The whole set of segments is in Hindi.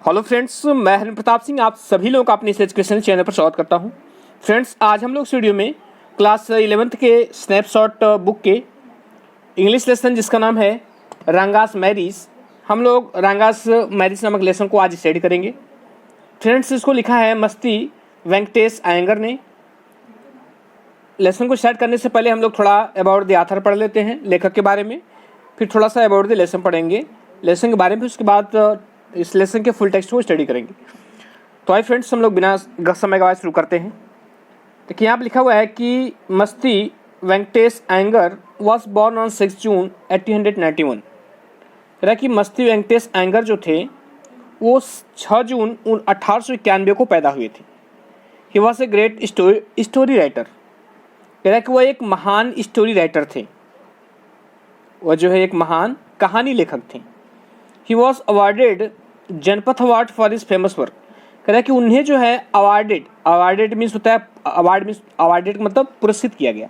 हेलो फ्रेंड्स, मैं हरिन प्रताप सिंह आप सभी लोगों का अपने इस एजुकेशन चैनल पर स्वागत करता हूं। फ्रेंड्स, आज हम लोग इस वीडियो में क्लास 11th के स्नैपशॉट बुक के इंग्लिश लेसन जिसका नाम है रंगास मैरिज, हम लोग रंगास मैरिज नामक लेसन को आज स्टडी करेंगे। फ्रेंड्स, इसको लिखा है मस्ती वेंकटेश अयंगर ने। लेसन को स्टार्ट करने से पहले हम लोग थोड़ा अबाउट द ऑथर पढ़ लेते हैं, लेखक के बारे में, फिर थोड़ा सा अबाउट द लेसन पढ़ेंगे लेसन के बारे में, उसके बाद इस लेसन के फुल टेक्स्ट को स्टडी करेंगे। तो आइए फ्रेंड्स, हम लोग बिना समय गवाए शुरू करते हैं। देखिए यहाँ पर लिखा हुआ है कि Masti Venkatesh Iyengar was born on 6 June 1891। कह रहा है कि मस्ती वेंकटेश अयंगर जो थे वो 6 जून 1891 को पैदा हुए थे। He was a great story writer. कह रहा है कि वह एक महान स्टोरी राइटर थे, वह जो है एक महान कहानी लेखक थे। He was awarded Janpath award for his famous work. कह रहा है कि उन्हें जो है अवार्डेड मीन्स होता है अवार्डेड मतलब पुरस्कृत किया गया।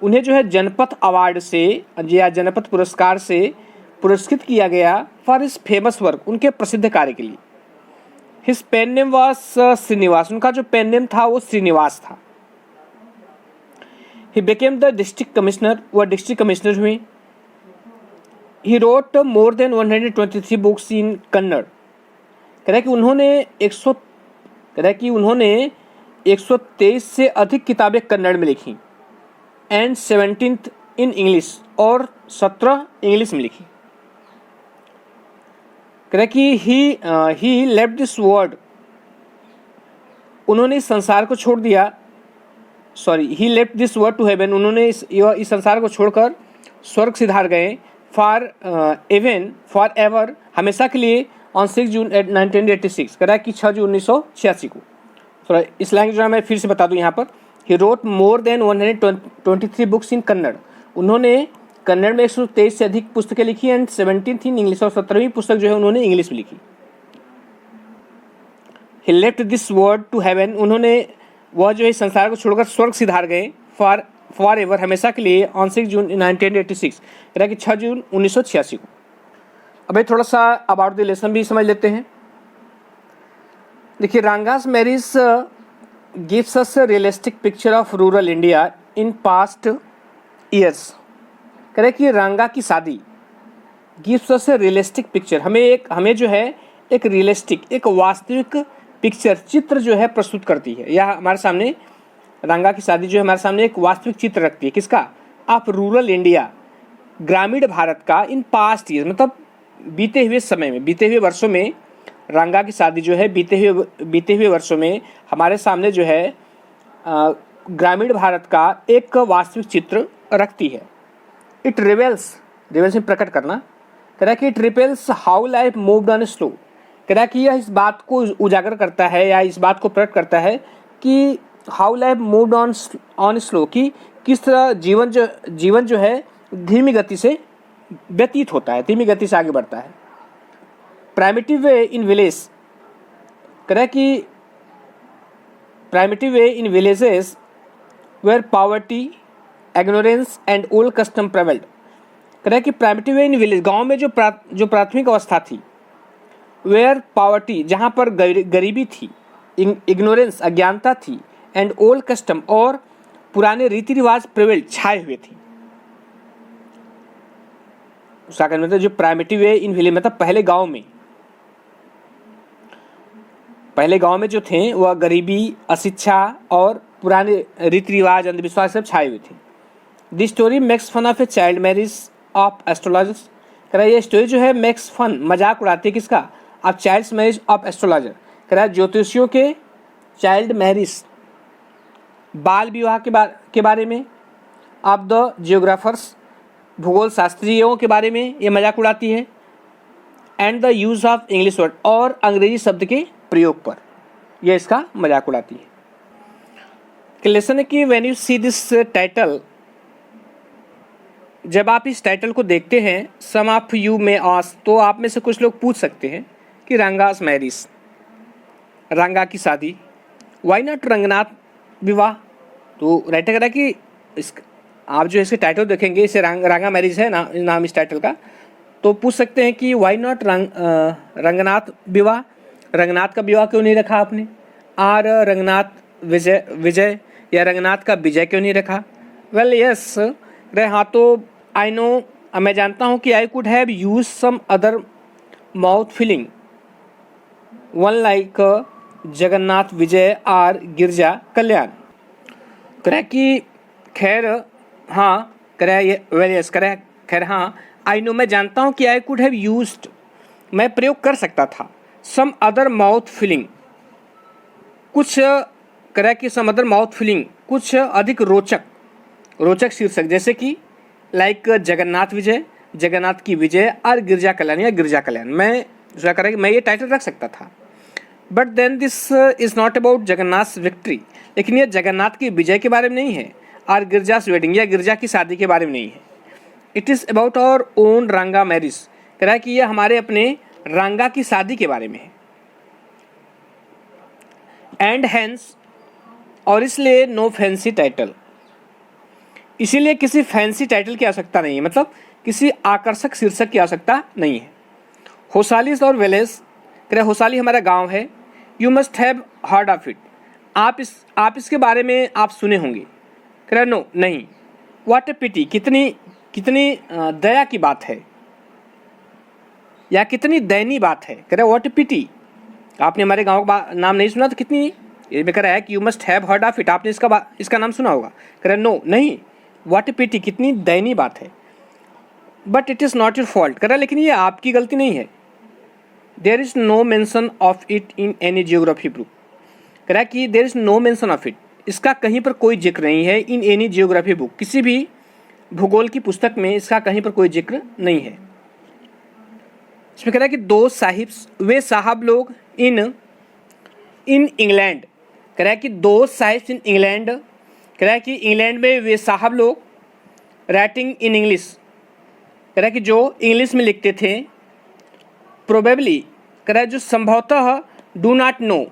उन्हें जो है जनपथ अवार्ड से या जनपथ पुरस्कार से पुरस्कृत किया गया फॉर हिज फेमस वर्क, उनके प्रसिद्ध कार्य के लिए। His pen name was Srinivas, उनका जो पेन नेम था वो श्रीनिवास था। He became the district commissioner, वह डिस्ट्रिक्ट कमिश्नर हुए। He wrote more than 123 books in Kannada. कह रहा है कि उन्होंने 123 से अधिक किताबें कन्नड़ में लिखी एंड 17 इन इंग्लिश, और 17 इंग्लिश में लिखी। कह रहा है कि ही लेफ्ट दिस वर्ल्ड, उन्होंने इस संसार को छोड़ दिया। He left this world to heaven, उन्होंने इस संसार को छोड़कर स्वर्ग सिधार गए। फॉर एवर, हमेशा के लिए, ऑन 6 जून 1986। कह रहा है कि 6 जून 1986 को। थोड़ा इस लैंग्वेज में मैं फिर से बता दूं यहाँ पर। He wrote more than 123 books इन कन्नड़, उन्होंने कन्नड़ में 123 से अधिक पुस्तकें लिखी एंड 17 इन इंग्लिश, और 17वीं पुस्तक जो है उन्होंने इंग्लिश में लिखी। He left this world to heaven, वह जो है संसार को छोड़कर स्वर्ग सिधार गए। फॉर एवर, हमेशा के लिए, ऑन 6 जून 1986। कह रहा है कि 6 जून 1986 को। अब थोड़ा सा अबाउट द लेसन भी समझ लेते हैं। देखिए, Ranga's marriage gives us a realistic picture of rural India in past years. कह रहे हैं कि रंगा की शादी gives us a realistic picture, हमें जो है एक रियलिस्टिक, एक वास्तविक पिक्चर, चित्र जो है प्रस्तुत करती है। यह हमारे सामने रंगा की शादी जो है हमारे सामने एक वास्तविक चित्र रखती है। किसका? ऑफ रूरल इंडिया, ग्रामीण भारत का, इन पास्ट ईयर मतलब बीते हुए समय में, बीते हुए वर्षों में रंगा की शादी जो है बीते हुए वर्षों में हमारे सामने जो है ग्रामीण भारत का एक वास्तविक चित्र रखती है। इट रिवेल्स में प्रकट करना। कह रहा है कि it reveals how life moved on slow. कह रहा है कि यह इस बात को उजागर करता है या इस बात को प्रकट करता है कि how life moved on slow, कि किस तरह जीवन जो है धीमी गति से व्यतीत होता है, धीमी गति से आगे बढ़ता है। प्राइमिटिव वे इन विलेज, कह रहा है कि primitive way in villages where poverty, ignorance and old custom prevailed. कह रहा है कि प्राइमिटिव वे इन विलेज, गाँव में जो प्राथमिक अवस्था थी, वेयर पॉवर्टी, जहाँ पर गरीबी थी, इग्नोरेंस अज्ञानता थी, एंड ओल्ड कस्टम, और पुराने रीति रिवाज प्रेवेल्ड छाए हुए थे। उसका कहना मतलब जो प्राइमिटिव वे इन विलेज मतलब पहले गांव में जो थे वह गरीबी, अशिक्षा और पुराने रीति रिवाज, अंधविश्वास सब छाए हुए थे। This story makes fun of a child marriage of astrologers. कह रहा है ये स्टोरी जो है मेक्स फन, मजाक उड़ाती है किसका? Of child marriage of astrologer. कह रहा है ज्योतिषियों के चाइल्ड मैरिज, बाल विवाह के बारे में, ऑफ द जियोग्राफर्स, भूगोल शास्त्रियों के बारे में ये मजाक उड़ाती है, and the use of English word, और अंग्रेजी शब्द के प्रयोग पर यह इसका मजाक उड़ाती है। लेसन है कि when you see this title, जब आप इस टाइटल को देखते हैं, सम ऑफ यू में आस्क, तो आप में से कुछ लोग पूछ सकते हैं कि रंगास मैरिज, रंगा की शादी, वाई नॉट रंगनाथ विवाह। तो राइटर कह रहा है कि आप जो इसके टाइटल देखेंगे, इसे रंगा मैरिज है नाम इस टाइटल का, तो पूछ सकते हैं कि वाई नॉट रंगनाथ विवाह, रंगनाथ का विवाह क्यों नहीं रखा आपने? आर रंगनाथ विजय या रंगनाथ का विजय क्यों नहीं रखा? वेल यस, हाँ तो आई नो, मैं जानता हूँ कि I could have use some other mouth filling one like Jagannath Vijay or Girija Kalyan. करे कि खैर हाँ, करे ये वेल यस, करे खैर हाँ, आई नो, मैं जानता हूँ कि आई कुड हैव यूज्ड, मैं प्रयोग कर सकता था, सम अदर माउथ फिलिंग, कुछ, करे कि सम अदर माउथ फिलिंग, कुछ अधिक रोचक शीर्षक, जैसे कि लाइक जगन्नाथ विजय, जगन्नाथ की विजय और गिरजा कल्याण या गिरजा कल्याण, मैं जो करें मैं ये टाइटल रख सकता था। But then this is not about Jagannath victory, लेकिन ये जगन्नाथ की विजय के बारे में नहीं है और गिरजास वेडिंग या गिरजा की शादी के बारे में नहीं है। It is about our own Ranga marriage, कह रहा है कि ये हमारे अपने रंगा की शादी के बारे में है। एंड हैंस, और इसलिए नो फैंसी टाइटल, इसीलिए किसी फैंसी टाइटल की आवश्यकता नहीं है, मतलब किसी आकर्षक शीर्षक की आवश्यकता नहीं है। होसालिस और वेलेस, कह रहे होसाली हमारा गांव है। You must have heard of it, आप इसके बारे में आप सुने होंगे। कह रहे नो, नहीं। व्हाट ए पिटी, कितनी दया की बात है या कितनी दयनीय बात है। कह रहे व्हाट ए पिटी, आपने हमारे गांव का नाम नहीं सुना तो कितनी, ये कह रहा है कि you must have heard of it, आपने इसका नाम सुना होगा। कह रहे नो, नहीं। व्हाट ए पिटी, कितनी दयनीय बात है। But it is not your fault, कह रहा लेकिन ये आपकी गलती नहीं है। There is no mention of it in any geography book, कह रहा कि there is no mention of it, इसका कहीं पर कोई जिक्र नहीं है। इन एनी जियोग्राफी बुक, किसी भी भूगोल की पुस्तक में इसका कहीं पर कोई जिक्र नहीं है। इसमें कह रहा है कि दो साहिब्स, वे साहब लोग इन इंग्लैंड, कह रहा है कि दो साहिब्स इन इंग्लैंड, कह रहा है कि इंग्लैंड में वे साहब लोग राइटिंग इन इंग्लिश, कह रहा है कि जो इंग्लिश में लिखते थे। प्रोबेबली, कह रहा है जो संभवतः, डू नॉट नो,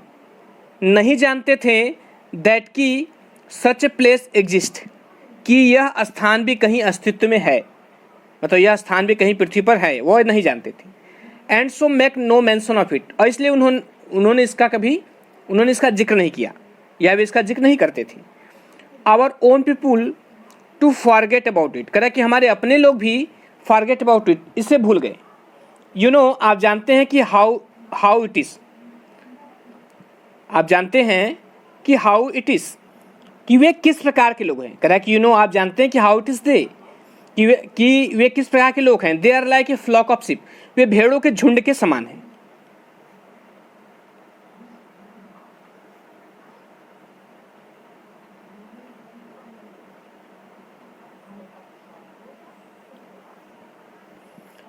नहीं जानते थे, दैट की सच ए प्लेस एग्जिस्ट, कि यह स्थान भी कहीं अस्तित्व में है, मतलब यह स्थान भी कहीं पृथ्वी पर है, वो नहीं जानते थे। And so make no mention of it, और इसलिए उन्होंने इसका जिक्र नहीं किया या वे इसका जिक्र नहीं करते थे। Our own people to forget about it, कह रहा है कि हमारे अपने लोग भी फॉरगेट अबाउट इट, इससे भूल गए। यू नो, आप जानते हैं कि हाउ इट इज़, आप जानते हैं कि हाउ इट इज़, कि वे किस प्रकार के लोग हैं। कह रहा है कि यू नो, आप जानते हैं कि हाउ इट इज़ दे, कि वे किस प्रकार के लोग हैं। They are like a flock of sheep, वे भेड़ों के झुंड के समान हैं।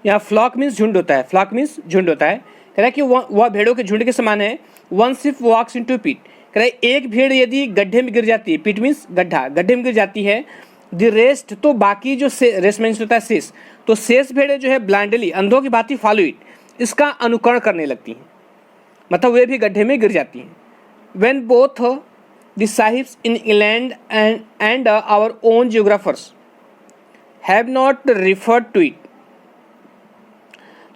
यहाँ फ्लॉक मीन्स झुंड होता है, फ्लॉक मीन्स झुंड होता है। कह रहा है कि वह भेड़ों के झुंड के समान है। वन शिप वॉक्स इनटू पिट, कह रहा है एक भेड़ यदि गड्ढे में गिर जाती है, पिट मीन्स गड्ढा, गड्ढे में गिर जाती है, द रेस्ट, तो बाकी जो रेस्ट मीन्स होता है शेष, तो शेष भेड़ें जो है ब्लाइंडली, अंधों की भांति फॉलो इट, इसका अनुकरण करने लगती हैं, मतलब वे भी गड्ढे में गिर जाती हैं। When both the sahibs in England and our own geographers have not referred to it,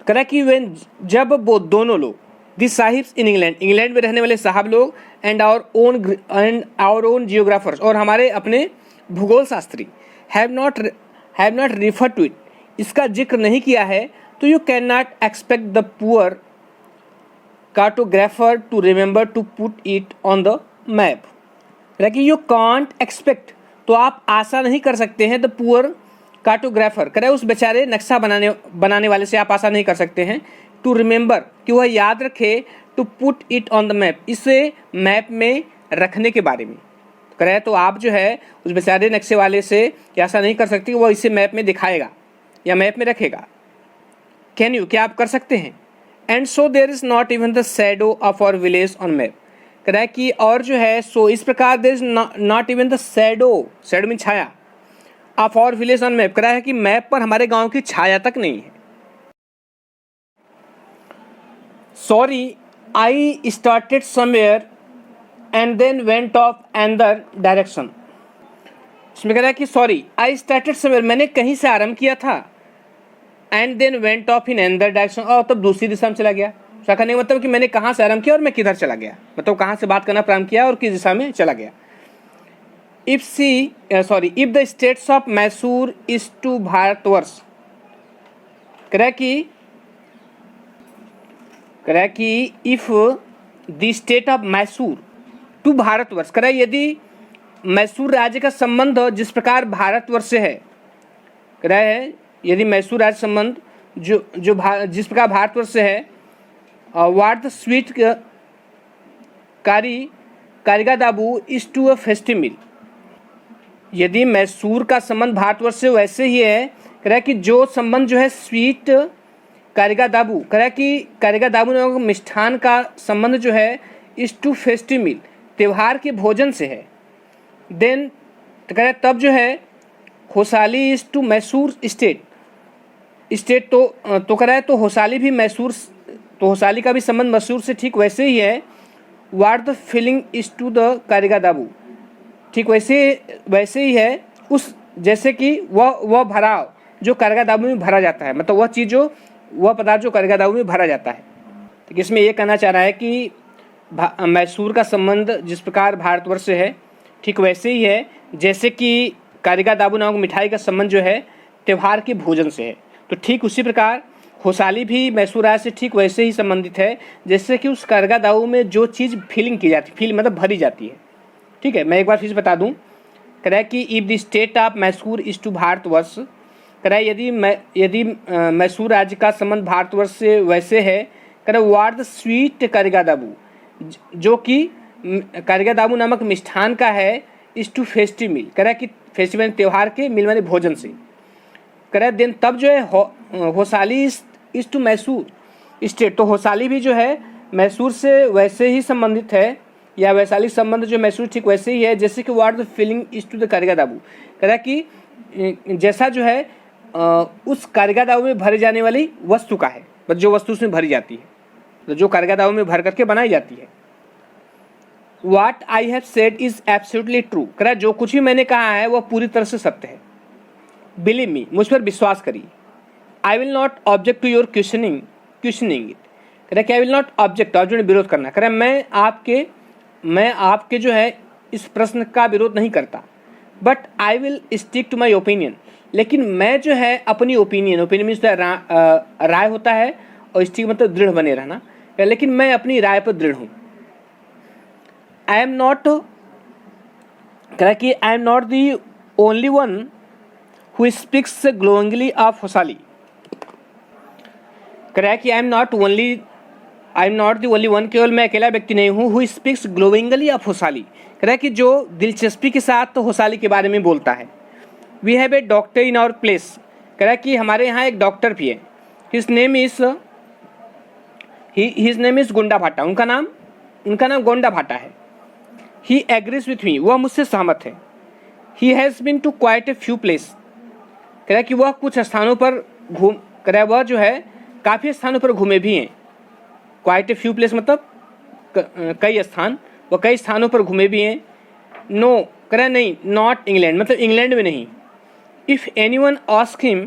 कह रहा कि वेन, जब वो दोनों लोग, the sahibs in England, England में रहने वाले साहब लोग, एंड आवर ओन जियोग्राफर्स, और हमारे अपने भूगोल शास्त्री, have not refer to it, इसका जिक्र नहीं किया है, तो you can not expect the poor cartographer to remember to put it on the map. कि यू कांट एक्सपेक्ट, तो आप आशा नहीं कर सकते हैं, द पुअर कार्टोग्राफर, करे उस बेचारे नक्शा बनाने वाले से आप आशा नहीं कर सकते हैं, टू रिमेंबर, कि वह याद रखे, to put it on the map, इसे मैप में रखने के बारे में करे, तो आप जो है उस बेचारे नक्शे वाले से ऐसा नहीं कर सकते कि वह इसे मैप में दिखाएगा या मैप में रखेगा। कैन यू, क्या आप कर सकते हैं। And so there is not even the shadow of our village on map, कह रहा है कि और जो है सो इस प्रकार there is not even the shadow में छाया, of our village on map, कह रहा है कि मैप पर हमारे गांव की छाया तक नहीं है। Sorry, I started somewhere and then went off another direction, इसमें कह रहा है कि सॉरी, आई स्टार्टेड समवेयर, मैंने कहीं से आरंभ किया था, and then went off in another direction, और तब दूसरी दिशा में चला गया। उसका कहने का मतलब कि मैंने कहाँ से आरंभ किया और मैं किधर चला गया, मतलब कहाँ से बात करना प्रारंभ किया और किस दिशा में चला गया। If the states of Mysore is to Bharatvarsha, कह कि if the state of Mysore to Bharatvarsha, कह यदि मैसूर राज्य का संबंध जिस प्रकार भारतवर्ष से है, कह रहा है यदि मैसूर राज्य संबंध जिस प्रकार भारतवर्ष से है, वाट द स्वीट कारिगा दाबू इज टू अ फेस्टिव मील, यदि मैसूर का संबंध भारतवर्ष से वैसे ही है, कह रहा कि जो संबंध जो है स्वीट कारिगा दाबू, कह रहा कि कारिगा दाबू नामक मिष्ठान का संबंध जो है इज टू फेस्टिव मील, त्यौहार के भोजन से है, देन कह रहा तब जो है Hosali is to Mysore state तो कह रहा है तो होसाली भी मैसूर, तो होसाली का भी संबंध मैसूर से ठीक वैसे ही है, what the feeling is to the Karigadabu, ठीक वैसे ही है उस, जैसे कि वह भराव जो कारिगा दाबू में भरा जाता है, मतलब वह पदार्थ जो कारिगा दाबू में भरा जाता है। तो इसमें यह कहना चाह रहा है कि मैसूर का संबंध जिस प्रकार भारतवर्ष से है ठीक वैसे ही है जैसे कि कारिगा दाबू नामक मिठाई का संबंध जो है त्यौहार के भोजन से है। तो ठीक उसी प्रकार होसाली भी मैसूर राज्य से ठीक वैसे ही संबंधित है जैसे कि उस कारिगा दाबू में जो चीज़ फीलिंग की जाती है, फील मतलब भरी जाती है। ठीक है, मैं एक बार फिर से बता दूं, कह रहा है कि if the state of Mysore is to Bharatvarsha, कह रहा है यदि मैसूर राज्य का संबंध भारतवर्ष से वैसे है, कह रहा है वाट द स्वीट कारिगा दाबू, जो कि कारिगा दाबू नामक मिष्ठान का है, इज टू फेस्टिव मील, कह रहा है कि फेस्टिवल त्यौहार के मिल माने भोजन से, कह रहा है देन तब जो है Hosali is to Mysore state, तो होसाली भी जो है मैसूर से वैसे ही संबंधित है, या वैशाली संबंध जो मैसूर ठीक वैसे ही है जैसे कि what the feeling is to the Karigadabu, कह रहा है कि जैसा जो है उस कारिगा दाबू में भरी जाने वाली वस्तु का है, बस जो वस्तु उसमें भरी जाती है, तो जो कारिगा दाबू में भर करके बनाई जाती है। What I have said is absolutely true, कह रहा है जो कुछ भी मैंने कहा है वह पूरी तरह से सत्य है। बिलीव मी, मुझ पर विश्वास करिए। I will not object to your questioning it, कह रहा है कि आई विल नॉट ऑब्जेक्ट, और जो विरोध करना, कह रहा है मैं आपके जो है इस प्रश्न का विरोध नहीं करता, but I will stick to my opinion, लेकिन मैं जो है अपनी ओपिनियन मीन्स राय होता है, और स्टिक मतलब दृढ़ बने रहना, लेकिन मैं अपनी राय पर दृढ़ हूँ। आई एम नॉट, कह रहा है कि I am not the only one who speaks glowingly of Hosahalli, कह रहा है कि I am not the only one, केवल मैं अकेला व्यक्ति नहीं हूँ, who speaks glowingly of Hosahalli, कह रहा है कि जो दिलचस्पी के साथ तो होसाली के बारे में बोलता है। We have a doctor in our place, कह रहा है कि हमारे यहाँ एक डॉक्टर भी है, हिज नेम इज गोंडा भाटा, उनका नाम गोंडा भाटा है। ही एग्रीज विथ मी, वह मुझसे सहमत है। He has been to quite a few place, कह रहा है कि वह कुछ स्थानों पर कह रहा है वह जो है काफ़ी स्थानों पर घूमे भी हैं। क्वाइट ए फ्यू प्लेस मतलब कई स्थान, वह कई स्थानों पर घूमे भी हैं। नो, कह रहा है नहीं, नॉट इंग्लैंड मतलब इंग्लैंड में नहीं। If any one ask him,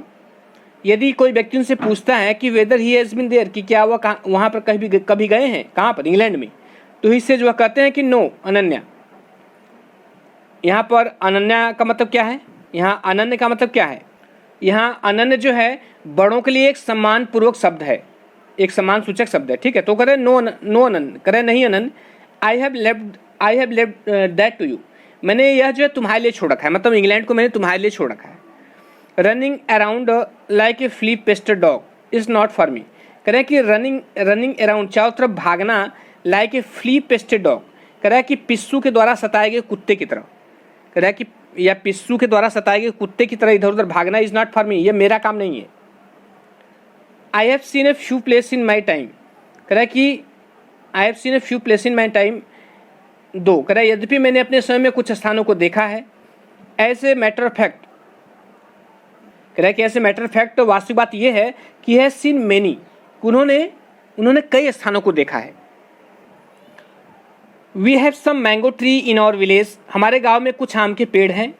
यदि कोई व्यक्ति उनसे पूछता है कि whether he has been there, कि क्या वह वहाँ पर कभी गए हैं, कहाँ पर, इंग्लैंड में, तो इससे जो कहते हैं कि नो अनन्या। यहाँ पर अनन्या का मतलब क्या है, यहाँ अनन्य का मतलब क्या है, यहाँ अनन्य जो है बड़ों के लिए एक सम्मान पूर्वक शब्द है, एक सम्मान सूचक शब्द है। ठीक है, तो कह रहे नो अनन्य, कह रहे नहीं अनन्य। I have left that to you, मैंने यह जो है तुम्हारे लिए छोड़ रखा है, मतलब इंग्लैंड को मैंने तुम्हारे लिए छोड़ रखा है। Running around like a flea pested dog is not for me, कह रहे हैं कि रनिंग अराउंड चारों तरफ भागना, like a flea pested dog, कह रहा है कि पिस्सू के द्वारा सताए गए कुत्ते की तरह, कह रहा है कि या पिस्सू के द्वारा सताए गए कुत्ते की तरह इधर उधर भागना इज़ नॉट फॉर मी, ये मेरा काम नहीं है। I have seen A few place in my time, कह रहा है कि I have seen A few place in my time दो, कह रहा है यद्यपि मैंने अपने समय में कुछ स्थानों को देखा है। As a matter of fact, कह रहा है कि ऐसे मैटर ऑफ फैक्ट तो वास्तविक बात यह है कि है सीन मैनी, उन्होंने कई स्थानों को देखा है। We have some mango tree in our village, हमारे गांव में कुछ आम के पेड़ हैं।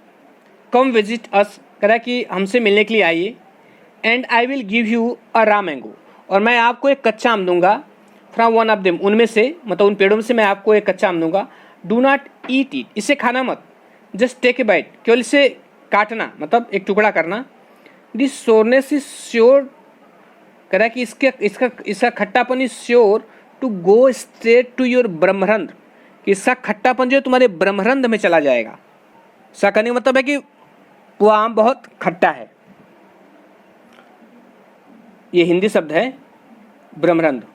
कम विजिट अस, कह रहा है कि हमसे मिलने के लिए आइए। And I will give you a raw mango, और मैं आपको एक कच्चा आम दूंगा। फ्रॉम वन ऑफ देम, उनमें से मतलब उन पेड़ों में से मैं आपको एक कच्चा आम दूंगा। डू नॉट ईट इट, इसे खाना मत। जस्ट टेक ए बाइट, केवल इसे काटना मतलब एक टुकड़ा करना। दिस सोरनेस इज श्योर, कह रहा है कि इसका खट्टापन is sure to go straight to your brahmarandhra, कि इसका खट्टापन जो है तुम्हारे ब्रह्मरंध्र में चला जाएगा। ऐसा कहने का मतलब है कि वो आम बहुत खट्टा है। ये हिंदी शब्द है ब्रह्मरंध्र।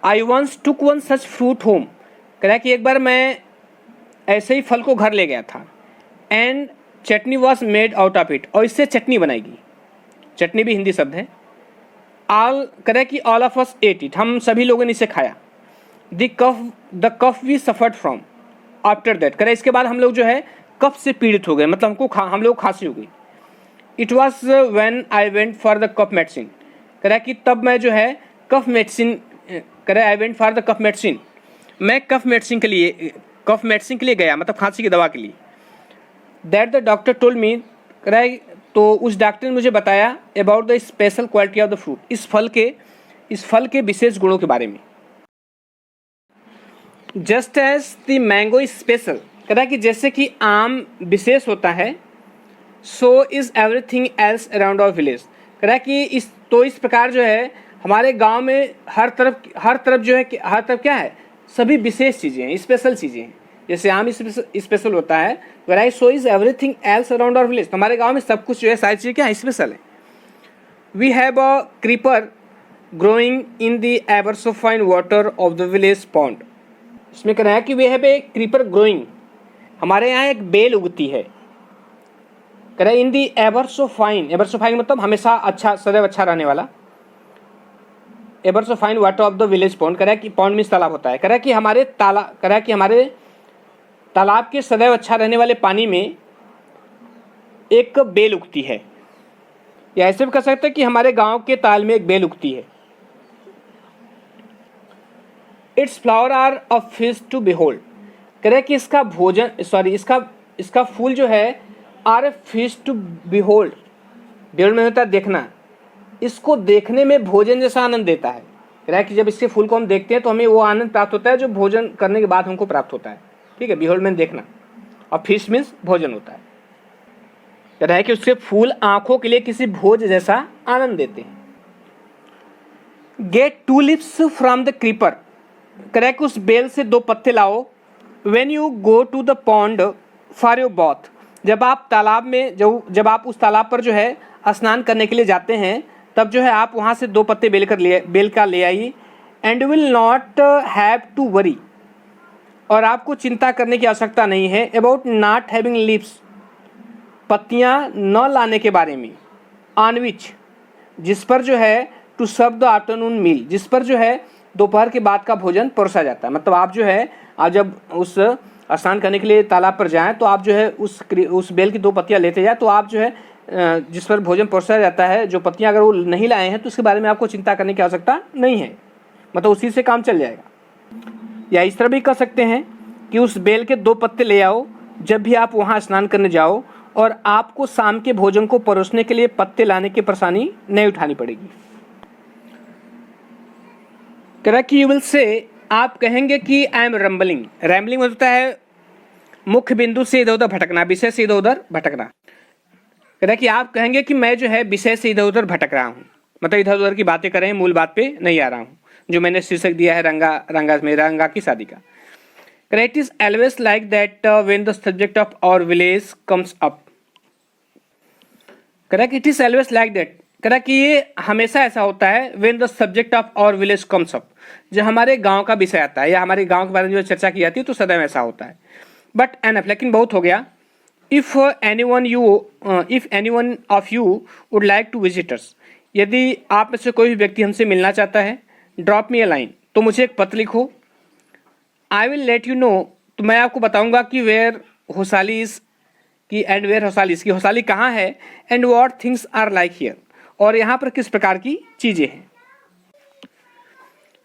I once took one such fruit home, कह रहा है कि एक बार मैं ऐसे ही फल को घर ले गया था। And chutney was made out of it, और इससे चटनी बनाएगी। चटनी भी हिंदी शब्द है। ऑल, कह रहा है कि all of us ate it, हम सभी लोगों ने इसे खाया। The cough we suffered from after that, कह रहा है इसके बाद हम लोग जो है कफ से पीड़ित हो गए, मतलब हम लोग खांसी हो गई। It was when I went for the cough medicine, कह रहा है कि तब मैं जो है कफ मेडिसिन, कह रहा है I went for the cough medicine, मैं कफ मेडिसिन के लिए गया, मतलब खांसी की दवा के लिए। That the doctor told me, कह रहा है तो उस डॉक्टर ने मुझे बताया about the special quality of the fruit, इस फल के विशेष गुणों के बारे में। Just as the mango is special, कह रहा है कि जैसे कि आम विशेष होता है, so is everything else around our village, कह रहा है कि इस प्रकार जो है हमारे गांव में हर तरफ जो है हर तरफ क्या है, सभी विशेष चीज़ें हैं, स्पेशल चीज़ें हैं। जैसे आम स्पेशल होता है, कह रहा है so is everything else around our village, हमारे गांव में सब कुछ जो है सारी चीज़ें क्या है, स्पेशल है। We have a creeper growing in the ever so fine water of the village pond, इसमें कह रहा है कि we have a creeper growing, हमारे यहाँ एक बेल उगती है, कह रहा है इन दी एवर सो फाइन मतलब हमेशा अच्छा, सदैव अच्छा रहने वाला। Ever so fine water of the village pond, कह रहा है कि पॉन्ड मीन्स तालाब होता है, कह रहा है कि हमारे तालाब के सदैव अच्छा रहने वाले पानी में एक बेल उगती है, या ऐसे भी कह सकते हैं कि हमारे गांव के ताल में एक बेल उगती है। Its flower are a fish to behold, कह रहा है कि इसका फूल जो है are a fish to behold, behold में होता है देखना, इसको देखने में भोजन जैसा आनंद देता है। कह रहा है कि जब इसके फूल को हम देखते हैं तो हमें वो आनंद प्राप्त होता है जो भोजन करने के बाद हमको प्राप्त होता है। ठीक है, बिहोल्ड में देखना, और फिश मीन्स भोजन होता है। कह रहा है कि उसके फूल आंखों के लिए किसी भोज जैसा आनंद देते हैं। Get 2 leaves from the creeper, कह रहा है कि उस बेल से 2 पत्ते लाओ। When you go to the pond for your bath, जब आप उस तालाब पर जो है स्नान करने के लिए जाते हैं, तब जो है आप वहाँ से 2 पत्ते बेल का ले आइए। And will not have to worry, और आपको चिंता करने की आवश्यकता नहीं है अबाउट नॉट हैविंग लीव्स, पत्तियाँ न लाने के बारे में। ऑन विच, जिस पर जो है टू सर्व द आफ्टरनून मील, जिस पर जो है दोपहर के बाद का भोजन परोसा जाता है। मतलब आप जो है आज जब उस स्नान करने के लिए तालाब पर जाएं तो आप जो है उस बेल की 2 पत्तियां लेते जाए, तो आप जो है जिस पर भोजन परोसा जाता है, जो पत्तियां अगर वो नहीं लाए हैं तो उसके बारे में आपको चिंता करने की आवश्यकता नहीं है, मतलब उसी से काम चल जाएगा। या इस तरह भी कर सकते हैं कि उस बेल के 2 पत्ते ले आओ जब भी आप वहाँ स्नान करने जाओ, और आपको शाम के भोजन को परोसने के लिए पत्ते लाने की परेशानी नहीं उठानी पड़ेगी। कह रहा कि यू विल से, आप कहेंगे कि आई एम रैम्बलिंग, रैम्बलिंग होता है मुख्य बिंदु से इधर उधर भटकना, विषय से इधर उधर भटकना। कह रहा कि आप कहेंगे कि मैं जो है विषय से इधर उधर भटक रहा हूँ, मतलब इधर उधर की बातें करें, मूल बात पे नहीं आ रहा हूँ, जो मैंने शीर्षक दिया है रंगा की शादी का। कह रहा it is always like that when the subject of our village comes up, कह रहा कि it is always like that, कह रहा कि ये हमेशा ऐसा होता है when the subject of our village comes up, जब हमारे गांव का विषय आता है या हमारे गांव के बारे में जो चर्चा की जाती है तो सदैव ऐसा होता है। बट एनफ, लेकिन बहुत हो गया। If any one of you would like to visit us, यदि आप में से कोई भी व्यक्ति हमसे मिलना चाहता है, ड्रॉप मी अ लाइन, तो मुझे एक पत्र लिखो। I will let you know, तो मैं आपको बताऊंगा कि वेयर होसाली इज की, एंड वेयर होसाली इज की, होसाली कहाँ है, and what things are like here, और यहाँ पर किस प्रकार की चीज़ें हैं।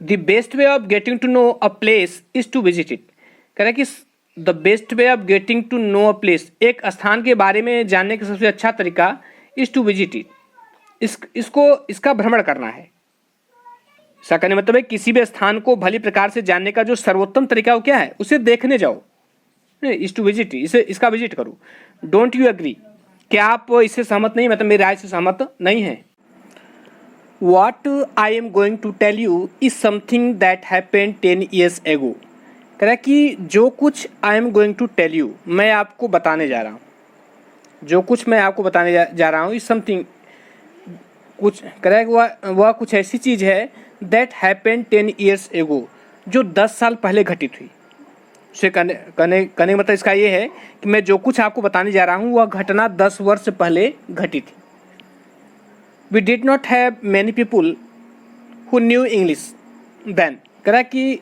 The best way of getting to know a place is to visit it, कह रहा है कि the best way of getting to know a place, एक स्थान के बारे में जानने का सबसे अच्छा तरीका इज टू विजिट इट, इसका भ्रमण करना है। इसका कहने मतलब है किसी भी स्थान को भली प्रकार से जानने का जो सर्वोत्तम तरीका वो क्या है, उसे देखने जाओ, इज टू विजिट, इसे इसका विजिट करो। डोंट यू एग्री, क्या आप इससे सहमत नहीं, मतलब मेरी राय से सहमत नहीं है। What I am going to tell you is something that happened 10 years ago। कह रहा है कि जो कुछ I am going to tell you, मैं आपको बताने जा रहा हूँ, जो कुछ मैं आपको बताने जा रहा हूँ, इज समथिंग, कुछ कह रहा है कि वह कुछ ऐसी चीज़ है दैट हैपेंड 10 years ago, जो 10 साल पहले घटित हुई। उसे कहने का मतलब इसका ये है कि मैं जो कुछ आपको बताने जा रहा हूँ वह घटना 10 वर्ष पहले घटी थी। We did not have many people who knew English then. कह रहा है कि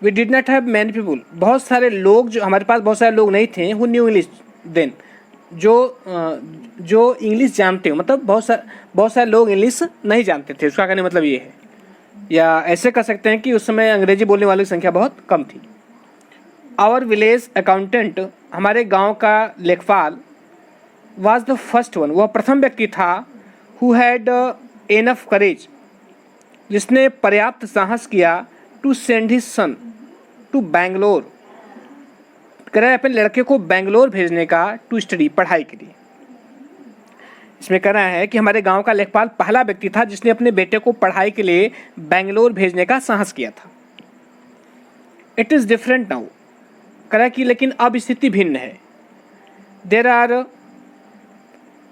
we did not have many people, बहुत सारे लोग, जो हमारे पास बहुत सारे लोग नहीं थे, हु न्यू इंग्लिश देन, जो इंग्लिश जानते हो, मतलब बहुत सारे लोग इंग्लिश नहीं जानते थे, उसका कहने मतलब ये है। या ऐसे कह सकते हैं कि उस समय अंग्रेजी बोलने वालों की संख्या बहुत कम थी। आवर विलेज अकाउंटेंट, हमारे गांव का लेखपाल, वाज द फर्स्ट वन, वह प्रथम व्यक्ति था, हु हैड एनफ करेज, जिसने पर्याप्त साहस किया, to send his son to Bangalore, कह रहा है अपने लड़के को बैंगलोर भेजने का, टू स्टडी, पढ़ाई के लिए। इसमें कह रहा है कि हमारे गांव का लेखपाल पहला व्यक्ति था जिसने अपने बेटे को पढ़ाई के लिए बैंगलोर भेजने का साहस किया था। इट इज़ डिफरेंट नाउ, कह रहा है कि लेकिन अब स्थिति भिन्न है। देर आर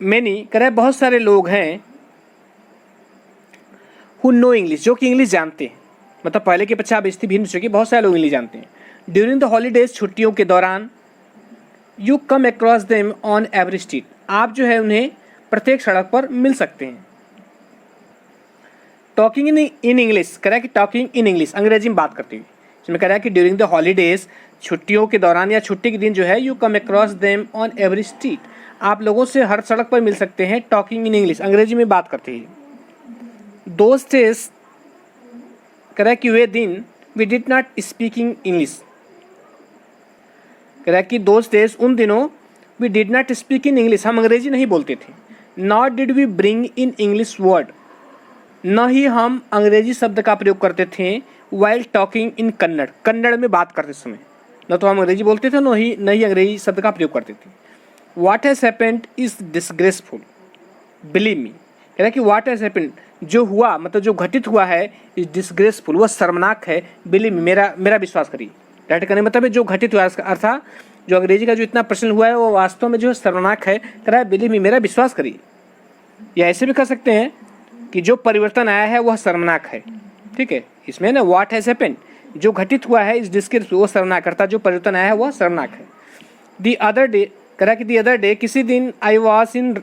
मैनी, कह रहा है बहुत सारे लोग हैं, हु नो इंग्लिश, जो कि इंग्लिश जानते हैं, मतलब पहले के पश्चात स्थिति भिन्न हो चुकी, बहुत सारे लोग इंग्लिश जानते हैं। ड्यूरिंग द हॉलीडेज, छुट्टियों के दौरान, you come across them on every street, आप जो है उन्हें प्रत्येक सड़क पर मिल सकते हैं। टॉकिंग इन इंग्लिश, कह रहा है कि टॉकिंग इन इंग्लिश, अंग्रेजी में बात करते हुए। इसमें कह रहा है कि ड्यूरिंग द हॉलीडेज, छुट्टियों के दौरान या छुट्टी के दिन जो है, you come across them on every street, आप लोगों से हर सड़क पर मिल सकते हैं, टॉकिंग इन इंग्लिश, अंग्रेजी में बात करते हुए। दोस्त डेज, कह रहा है कि वे दिन, we did not speaking English, कह रहा है कि दोस्त डेज, उन दिनों, we did not speak in English, हम अंग्रेजी नहीं बोलते थे। Not did we bring in English word, न ही हम अंग्रेजी शब्द का प्रयोग करते थे, while talking in Kannada, Kannada में बात करते समय न तो हम अंग्रेजी बोलते थे, न ही अंग्रेजी शब्द का प्रयोग करते थे। What has happened is disgraceful, believe me, कह रहा है कि व्हाट हैज़ हैपेंड, जो हुआ, मतलब जो घटित हुआ है, इज डिसग्रेसफुल, वह शर्मनाक है, बिलीव मी, मेरा विश्वास करिए। राइट करने मतलब है जो घटित हुआ, अर्थात जो अंग्रेजी का जो इतना प्रश्न हुआ है वो वास्तव में जो है शर्मनाक है, कह रहा है बिलीव मी, मेरा विश्वास करिए। या ऐसे भी कह सकते हैं कि जो परिवर्तन आया है वह शर्मनाक है, ठीक है। इसमें ना व्हाट हैज़ हैपेंड, जो घटित हुआ है, इस डिस्क्रिप्ट वो शर्मनाक, अर्थात जो परिवर्तन आया है वह शर्मनाक है। दी अदर डे, कह रहा कि दी अदर डे, किसी दिन, I was in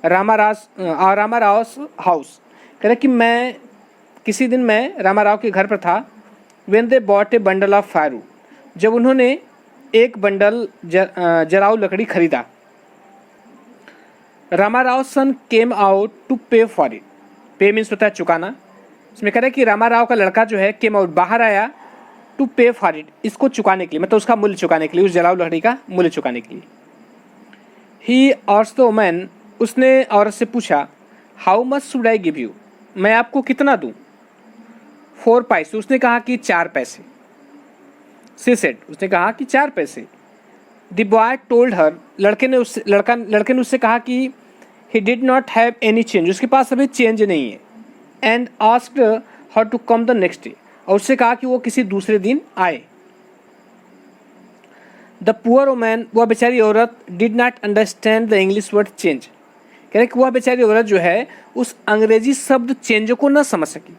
Ramarao house, कह रहा कि मैं किसी दिन मैं रामाराव के घर पर था। When they bought a bundle of firewood, जब उन्होंने एक बंडल जराऊ लकड़ी खरीदा। Ramarao son came out to pay for it, pay means होता है चुकाना। इसमें कह रहा है कि रामाराव का लड़का जो है केम आउट, बाहर आया, टू पे फॉर इट, इसको चुकाने के लिए, मतलब उसका मूल्य चुकाने के लिए, उस जराऊ लकड़ी का मूल्य चुकाने के लिए। ही आस्क्ड द वुमन, उसने औरत से पूछा, how much should I give you, मैं आपको कितना दूं। 4 पैसे, उसने कहा कि 4 पैसे। शी सेड, उसने कहा कि 4 पैसे। द बॉय टोल्ड हर, लड़के ने उससे कहा कि he did not have any change, उसके पास अभी चेंज नहीं है। And asked her to come the next day, और उससे कहा कि वो किसी दूसरे दिन आए। द पुअर वुमन, वह बेचारी औरत, did not understand the English word change, कह रहे कि वह बेचारी औरत जो है उस अंग्रेजी शब्द चेंज को न समझ सकी।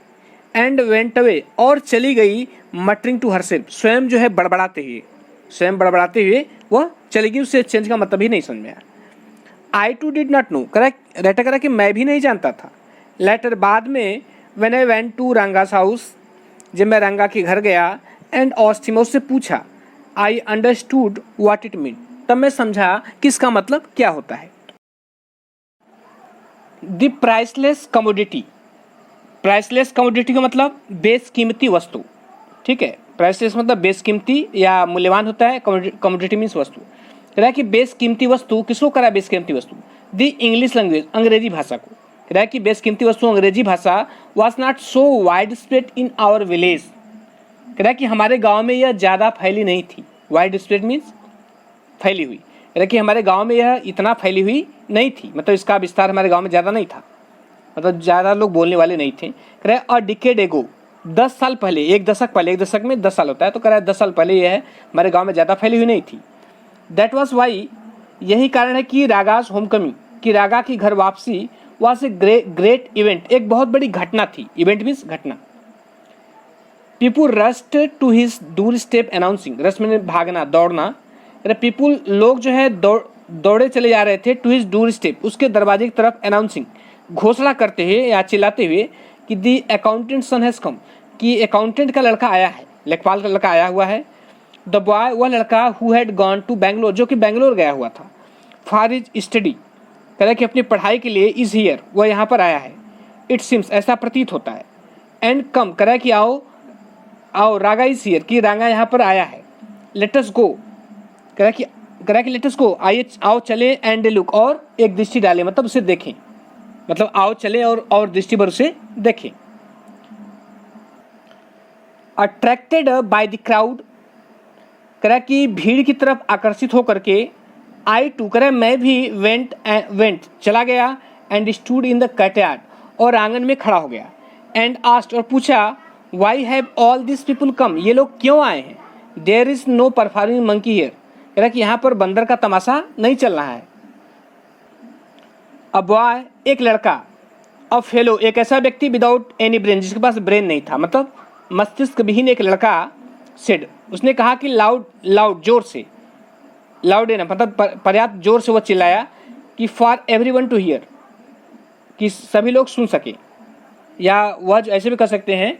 एंड वेंट अवे, और चली गई, मटरिंग टू हरसेल्फ, स्वयं जो है बड़बड़ाते हुए वह चली गई, उससे चेंज का मतलब ही नहीं समझ में आया। आई टू डिड नॉट नो, कह रहा कि मैं भी नहीं जानता था। लेटर, बाद में, when I went to Ranga's house, जब मैं रंगा के घर गया, एंड आस्क्ड हिम, उससे पूछा, I understood what it mean, तब मैं समझा कि इसका मतलब क्या होता है। The priceless commodity, priceless commodity का मतलब बेशकीमती वस्तु, ठीक है। प्राइसलेस मतलब बेशकीमती या मूल्यवान होता है, कमोडिटी मीन्स वस्तु। कह रहा है कि बेशकीमती वस्तु, किसको करा बेशकीमती वस्तु, द इंग्लिश लैंग्वेज, अंग्रेजी भाषा को। कह रहा है कि बेशकीमती वस्तु अंग्रेजी भाषा was not so widespread in our village. कह रहा है कि हमारे गांव में यह ज़्यादा फैली नहीं थी। वाइड स्प्रेड मीन्स फैली हुई। कह रहा है कि हमारे गांव में यह इतना फैली हुई नहीं थी, मतलब इसका विस्तार हमारे गांव में ज़्यादा नहीं था, मतलब ज़्यादा लोग बोलने वाले नहीं थे। कह रहा है अ डिकेड एगो, 10 साल पहले, एक दशक पहले, एक दशक में 10 साल होता है, तो कह रहा है 10 साल पहले यह हमारे गाँव में ज़्यादा फैली हुई नहीं थी। दैट वॉज वाई, यही कारण है कि रागाज होमकमिंग, कि रागा की घर वापसी वॉज ए ग्रेट इवेंट, एक बहुत बड़ी घटना थी। इवेंट मीन्स घटना। People rushed to his doorstep announcing, rushed मैंने भागना, दौड़ना। पीपुल, लोग जो है दौड़े चले जा रहे थे, टू हिज डोर स्टेप, उसके दरवाजे की तरफ, अनाउंसिंग, घोषणा करते हुए या चिल्लाते हुए कि दी अकाउंटेंट सन हैज कम, कि अकाउंटेंट का लड़का आया है, लेखपाल का लड़का आया हुआ है। द बॉय, वह लड़का, who had gone to Bangalore, जो कि बैंगलोर गया हुआ था, फॉर इज स्टडी, कह रहा कि अपनी पढ़ाई के लिए, इज हियर, वह यहाँ पर आया है। इट सिम्स, ऐसा प्रतीत होता है। एंड कम, कह रहा कि आओ आओ, रागा इज हियर, कि रागा यहाँ पर आया है। लेट अस गो, कह रहा कि लेट अस गो, आइए आओ चले, एंड लुक, और एक दृष्टि डालें, मतलब उसे देखें, मतलब आओ चले और दृष्टि भर उसे देखें। अट्रैक्टेड बाय द क्राउड, कह रहा कि भीड़ की तरफ आकर्षित होकर के, आई टू, कह रहा मैं भी वेंट चला गया, एंड स्टूड इन द कटयार्ड, और आंगन में खड़ा हो गया। एंड आस्क्ड, और पूछा, why have all this people come, ये लोग क्यों आए हैं। There is no performing monkey here, कह रहा कि यहाँ पर बंदर का तमाशा नहीं चल रहा है। अ बॉय, एक लड़का, अ फेलो, एक ऐसा व्यक्ति, विदाउट एनी ब्रेन, जिसके पास ब्रेन नहीं था, मतलब मस्तिष्क विहीन एक लड़का, सेड, उसने कहा कि लाउड, जोर से, लाउड एनफ, मतलब पर्याप्त जोर से वह चिल्लाया, कि फॉर एवरीवन टू हियर, कि सभी लोग सुन सके। या वह ऐसे भी कर सकते हैं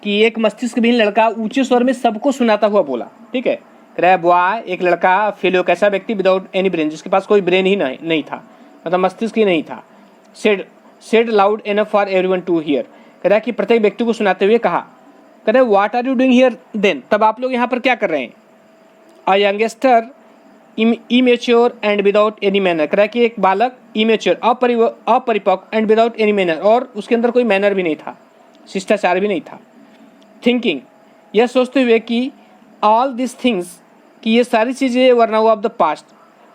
कि एक मस्तिष्क विहीन लड़का ऊंचे स्वर में सबको सुनाता हुआ बोला, ठीक है। कह बॉय, एक लड़का, फेलो, एक ऐसा व्यक्ति, विदाउट एनी ब्रेन, जिसके पास कोई ब्रेन ही नहीं था, मतलब मस्तिष्क ही नहीं था। Said loud enough for everyone to hear, कह रहा कि प्रत्येक व्यक्ति को सुनाते हुए कहा। कह रहे what are you doing here then, तब आप लोग यहाँ पर क्या कर रहे हैं। A youngster, immature and without any manner, कह रहा कि एक बालक, इमेच्योर, अपरिपक्व, एंड विदाउट एनी मैनर, और उसके अंदर कोई मैनर भी नहीं था, शिष्टाचार भी नहीं था। थिंकिंग, यह सोचते हुए कि ऑल दिस थिंग्स, कि ये सारी चीज़ें were now of the past,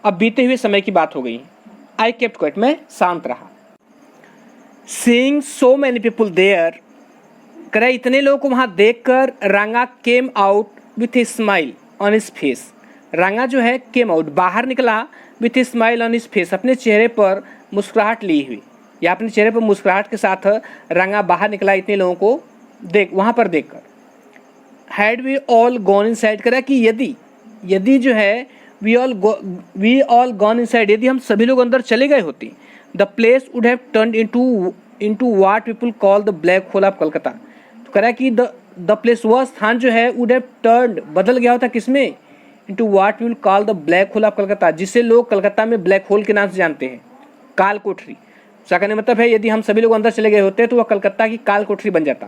अब बीते हुए समय की बात हो गई। आई केप्ट क्वाइट, मैं शांत रहा। Seeing so many people there, कह रहा इतने लोगों को वहाँ देखकर, Ranga came out with a smile on his face, Ranga जो है केम आउट, बाहर निकला, with a smile on his face, अपने चेहरे पर मुस्कुराहट ली हुई, या अपने चेहरे पर मुस्कुराहट के साथ रांगा बाहर निकला इतने लोगों को वहाँ पर देखकर। Had we all gone inside, कह रहा कि यदि जो है वी ऑल गॉन इनसाइड, यदि हम सभी लोग अंदर चले गए होते, the place would have turned into what people call the black hole of Calcutta, तो कह रहा कि द प्लेस, वह स्थान जो है, वुड हैव टर्न्ड, बदल गया होता किसमें, into what people call the black hole of Calcutta, जिसे लोग कलकत्ता में ब्लैक होल के नाम से जानते हैं, काल कोठरी। उसका कहने मतलब है यदि हम सभी लोग अंदर चले गए होते तो वह कलकत्ता की काल कोठरी बन जाता।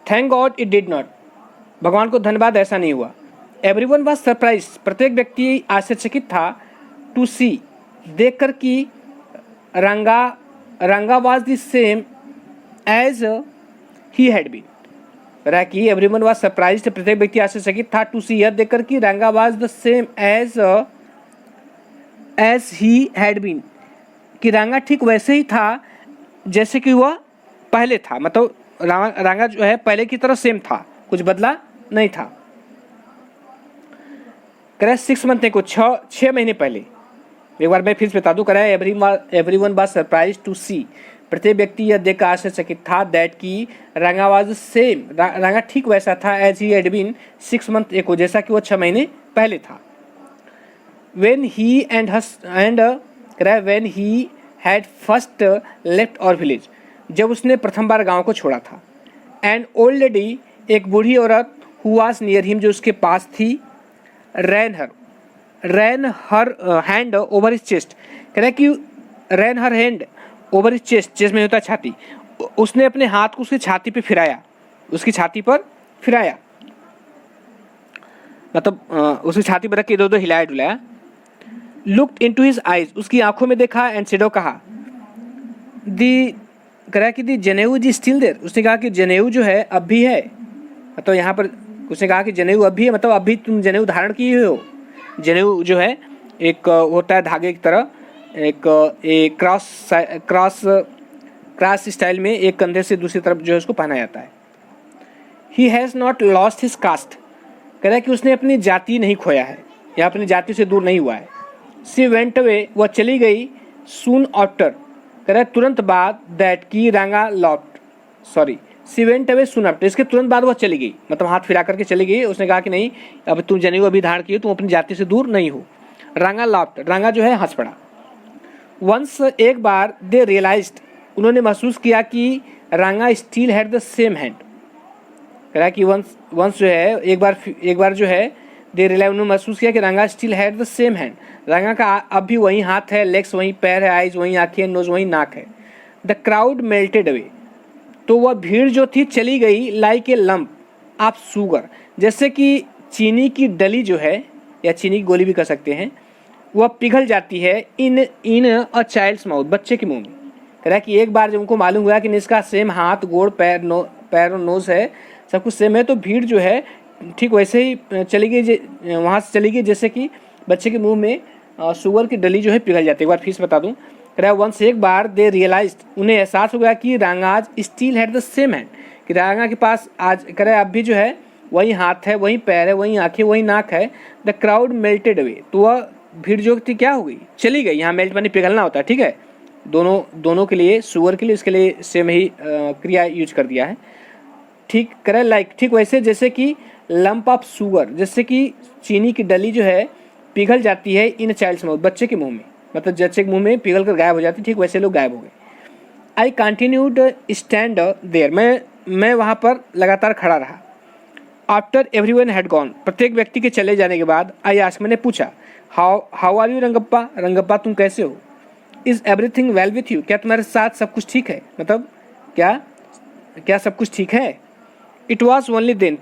Thank God it did not, भगवान को धन्यवाद ऐसा नहीं हुआ। एवरीवन वाज सरप्राइज, प्रत्येक व्यक्ति आश्चर्यचकित था, टू सी, देखकर कि Ranga was the same as he had been, रहा कि एवरीवन वाज सरप्राइज्ड, प्रत्येक व्यक्ति आश्चर्यचकित था, टू सी, यह देखकर कि Ranga was the same as he had been, कि रंगा ठीक वैसे ही था जैसे कि वह पहले था, मतलब रांगा जो है पहले की तरह सेम था, कुछ बदला नहीं था। करें 6 मंथ को 6 महीने पहले, एक बार मैं फिर से बता दूं, करें एवरीवन वाज सरप्राइज टू सी, प्रत्येक व्यक्ति यह देखकर आश्चर्यचकित था, दैट की रांगा वाज सेम, रांगा ठीक वैसा था, as he had been 6 month को, जैसा कि वो 6 महीने पहले था। when he had first left our village, जब उसने प्रथम बार गांव को छोड़ा था। एंड ओल्ड लेडी, एक बूढ़ी औरत, who was near him, जो उसके पास थी, ran her hand over his chest, कह रहा है कि ran her hand over his chest, chest में होता है छाती, उसने अपने हाथ को उसकी छाती पे फिराया, उसकी छाती पर फिराया, मतलब उसकी छाती पर रख के इधर उधर हिलाया डुलाया। लुक्ड इनटू हिज आईज, उसकी आंखों में देखा, एंड सेड, कहा, दी करा कि दी जनेऊ जी स्टिल देयर, उसने कहा कि जनेऊ जो है अब भी है, मतलब यहाँ पर उसने कहा कि जनेऊ अब भी है, मतलब अभी तुम जनेऊ धारण किए हो। जनेऊ जो है एक होता है धागे की तरह, एक क्रॉस स्टाइल में एक कंधे से दूसरी तरफ जो है उसको पहना जाता है। He has not lost his cast, कह रहा है कि उसने अपनी जाति नहीं खोया है या अपनी जाति से दूर नहीं हुआ है। सी वेंट अवे, वह चली गई। सून आफ्टर, कह रहा है तुरंत बाद, दैट की Ranga laughed, sorry she went away soon after, इसके तुरंत बाद वह चली गई, मतलब हाथ फिरा करके चली गई। उसने कहा कि नहीं, अब तुम जनेऊ अभी धारण की हो, तुम अपनी जाति से दूर नहीं हो। रांगा लॉफ्ट, रांगा जो है हंस पड़ा। वंस, एक बार, दे रियलाइज्ड, उन्होंने महसूस किया कि रांगा still had the same hand, कह रहा है कि वंस जो है एक बार जो है दे रियलाइज, उन्होंने महसूस किया कि रांगा still had the same hand, रांगा का अब भी वही हाथ है, लेग्स वही पैर है, आइज वही आंखें, नोज वही नाक है। द क्राउड मेल्टेड अवे, तो वह भीड़ जो थी चली गई। Like a lump of sugar, जैसे कि चीनी की डली जो है, या चीनी की गोली भी कर सकते हैं, वह पिघल जाती है इन अ चाइल्ड्स माउथ, बच्चे के मुंह में। कह रहा है कि एक बार जब उनको मालूम हुआ कि इसका सेम हाथ, गोड़, पैर और नोज है, सब कुछ सेम है, तो भीड़ जो है ठीक वैसे ही चली गई, वहाँ से चली गई जैसे कि बच्चे के मुंह में शुगर की डली जो है पिघल जाती है। एक बार फिर से बता दूं, कह रहा है वंस, एक बार, दे रियलाइज्ड, उन्हें एहसास हो गया कि Ranga's still had the same hand, कि रांगा के पास आज, कह रहा है अब भी जो है वही हाथ है, वही पैर है, वही आंखें, वही नाक है। द क्राउड मेल्टेड अवे, तो वह भीड़ जो थी क्या हो गई, चली गई। यहाँ मेल्ट माने पिघलना होता है, ठीक है, दोनों के लिए, शुगर के लिए, इसके लिए सेम ही क्रिया यूज कर दिया है। ठीक करे, लाइक ठीक वैसे जैसे कि लंप ऑफ शुगर, जैसे कि चीनी की डली जो है पिघल जाती है इन चाइल्ड्स माउथ, बच्चे के मुंह में, मतलब बच्चे के मुंह में पिघल कर गायब हो जाती, ठीक वैसे लोग गायब हो गए। आई कंटिन्यूड स्टैंड देयर, मैं वहाँ पर लगातार खड़ा रहा। आफ्टर एवरीवन हैड गॉन, प्रत्येक व्यक्ति के चले जाने के बाद, आई आस्क्ड, मैंने पूछा, how are you Rangappa, Rangappa तुम कैसे हो। Is everything well with you, क्या तुम्हारे साथ सब कुछ ठीक है, मतलब क्या सब कुछ ठीक है। इट वॉज ओनली देन,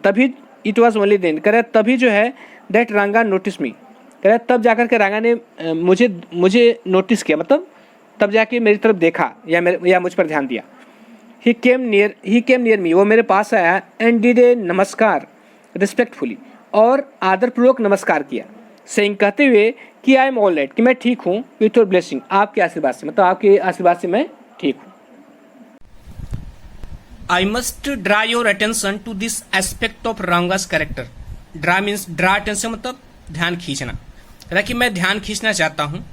कह रहे तभी जो है, दैट रांगा नोटिस मी, कह रहे तब जाकर के रांगा ने मुझे नोटिस किया, मतलब तब जाके मेरी तरफ देखा या मुझ पर ध्यान दिया। ही केम नियर मी, वो मेरे पास आया, एंड डिड ए नमस्कार रिस्पेक्टफुली, और आदरपूर्वक नमस्कार किया। सेइंग, कहते हुए कि आई एम ऑल राइट, कि मैं ठीक हूँ, विथ योर ब्लेसिंग, आपके आशीर्वाद से, मतलब आपके आशीर्वाद से मैं ठीक हूँ। I must draw your attention to this aspect of Ranga's character. Draw means draw attention, मतलब ध्यान खींचना। कह रहा कि मैं ध्यान खींचना चाहता हूँ,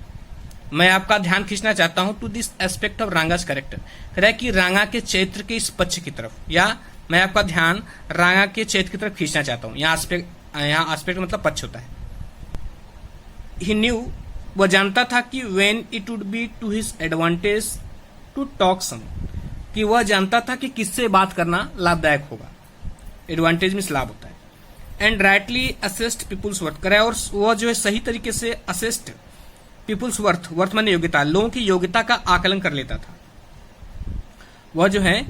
मैं आपका ध्यान खींचना चाहता हूँ to this aspect of Ranga's character. कह रहा है कि रांगा के चरित्र के इस पक्ष की तरफ, या मैं आपका ध्यान रांगा के चरित्र की तरफ खींचना चाहता हूँ। यहाँ एस्पेक्ट मतलब पक्ष होता है। He knew, वह जानता था कि when it would be to his advantage to talk some, कि वह जानता था कि किससे बात करना लाभदायक होगा। एडवांटेज में लाभ होता है। And rightly assessed people's worth, करे और वह जो है सही तरीके से असेस्ड पीपुल्स वर्थ माने योग्यता, लोगों की योग्यता का आकलन कर लेता था। वह जो है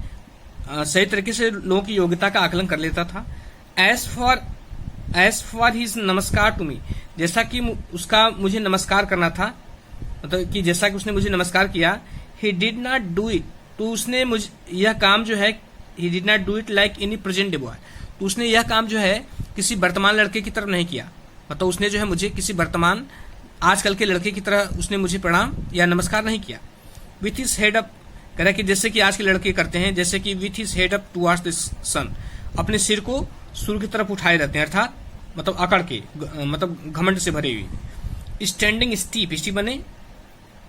सही तरीके से लोगों की योग्यता का आकलन कर लेता था। एज फॉर हिज नमस्कार टू मी, जैसा कि उसका मुझे नमस्कार करना था, मतलब कि जैसा कि उसने मुझे नमस्कार किया। ही डिड नॉट डू इट, तो उसने मुझे यह काम जो है, ही did not do it like any present by, तो उसने यह काम जो है किसी वर्तमान लड़के की तरह नहीं किया, मतलब उसने जो है मुझे किसी वर्तमान आजकल के लड़के की तरह उसने मुझे प्रणाम या नमस्कार नहीं किया। विथ हिज हेड अप, कह रहा कि जैसे कि आज के लड़के करते हैं, जैसे कि with his head up towards the sun, अपने सिर को सूर्य की तरफ उठाए रहते हैं, अर्थात मतलब अकड़ के, मतलब घमंड से भरे हुए। स्टैंडिंग स्टीप, स्टीप बने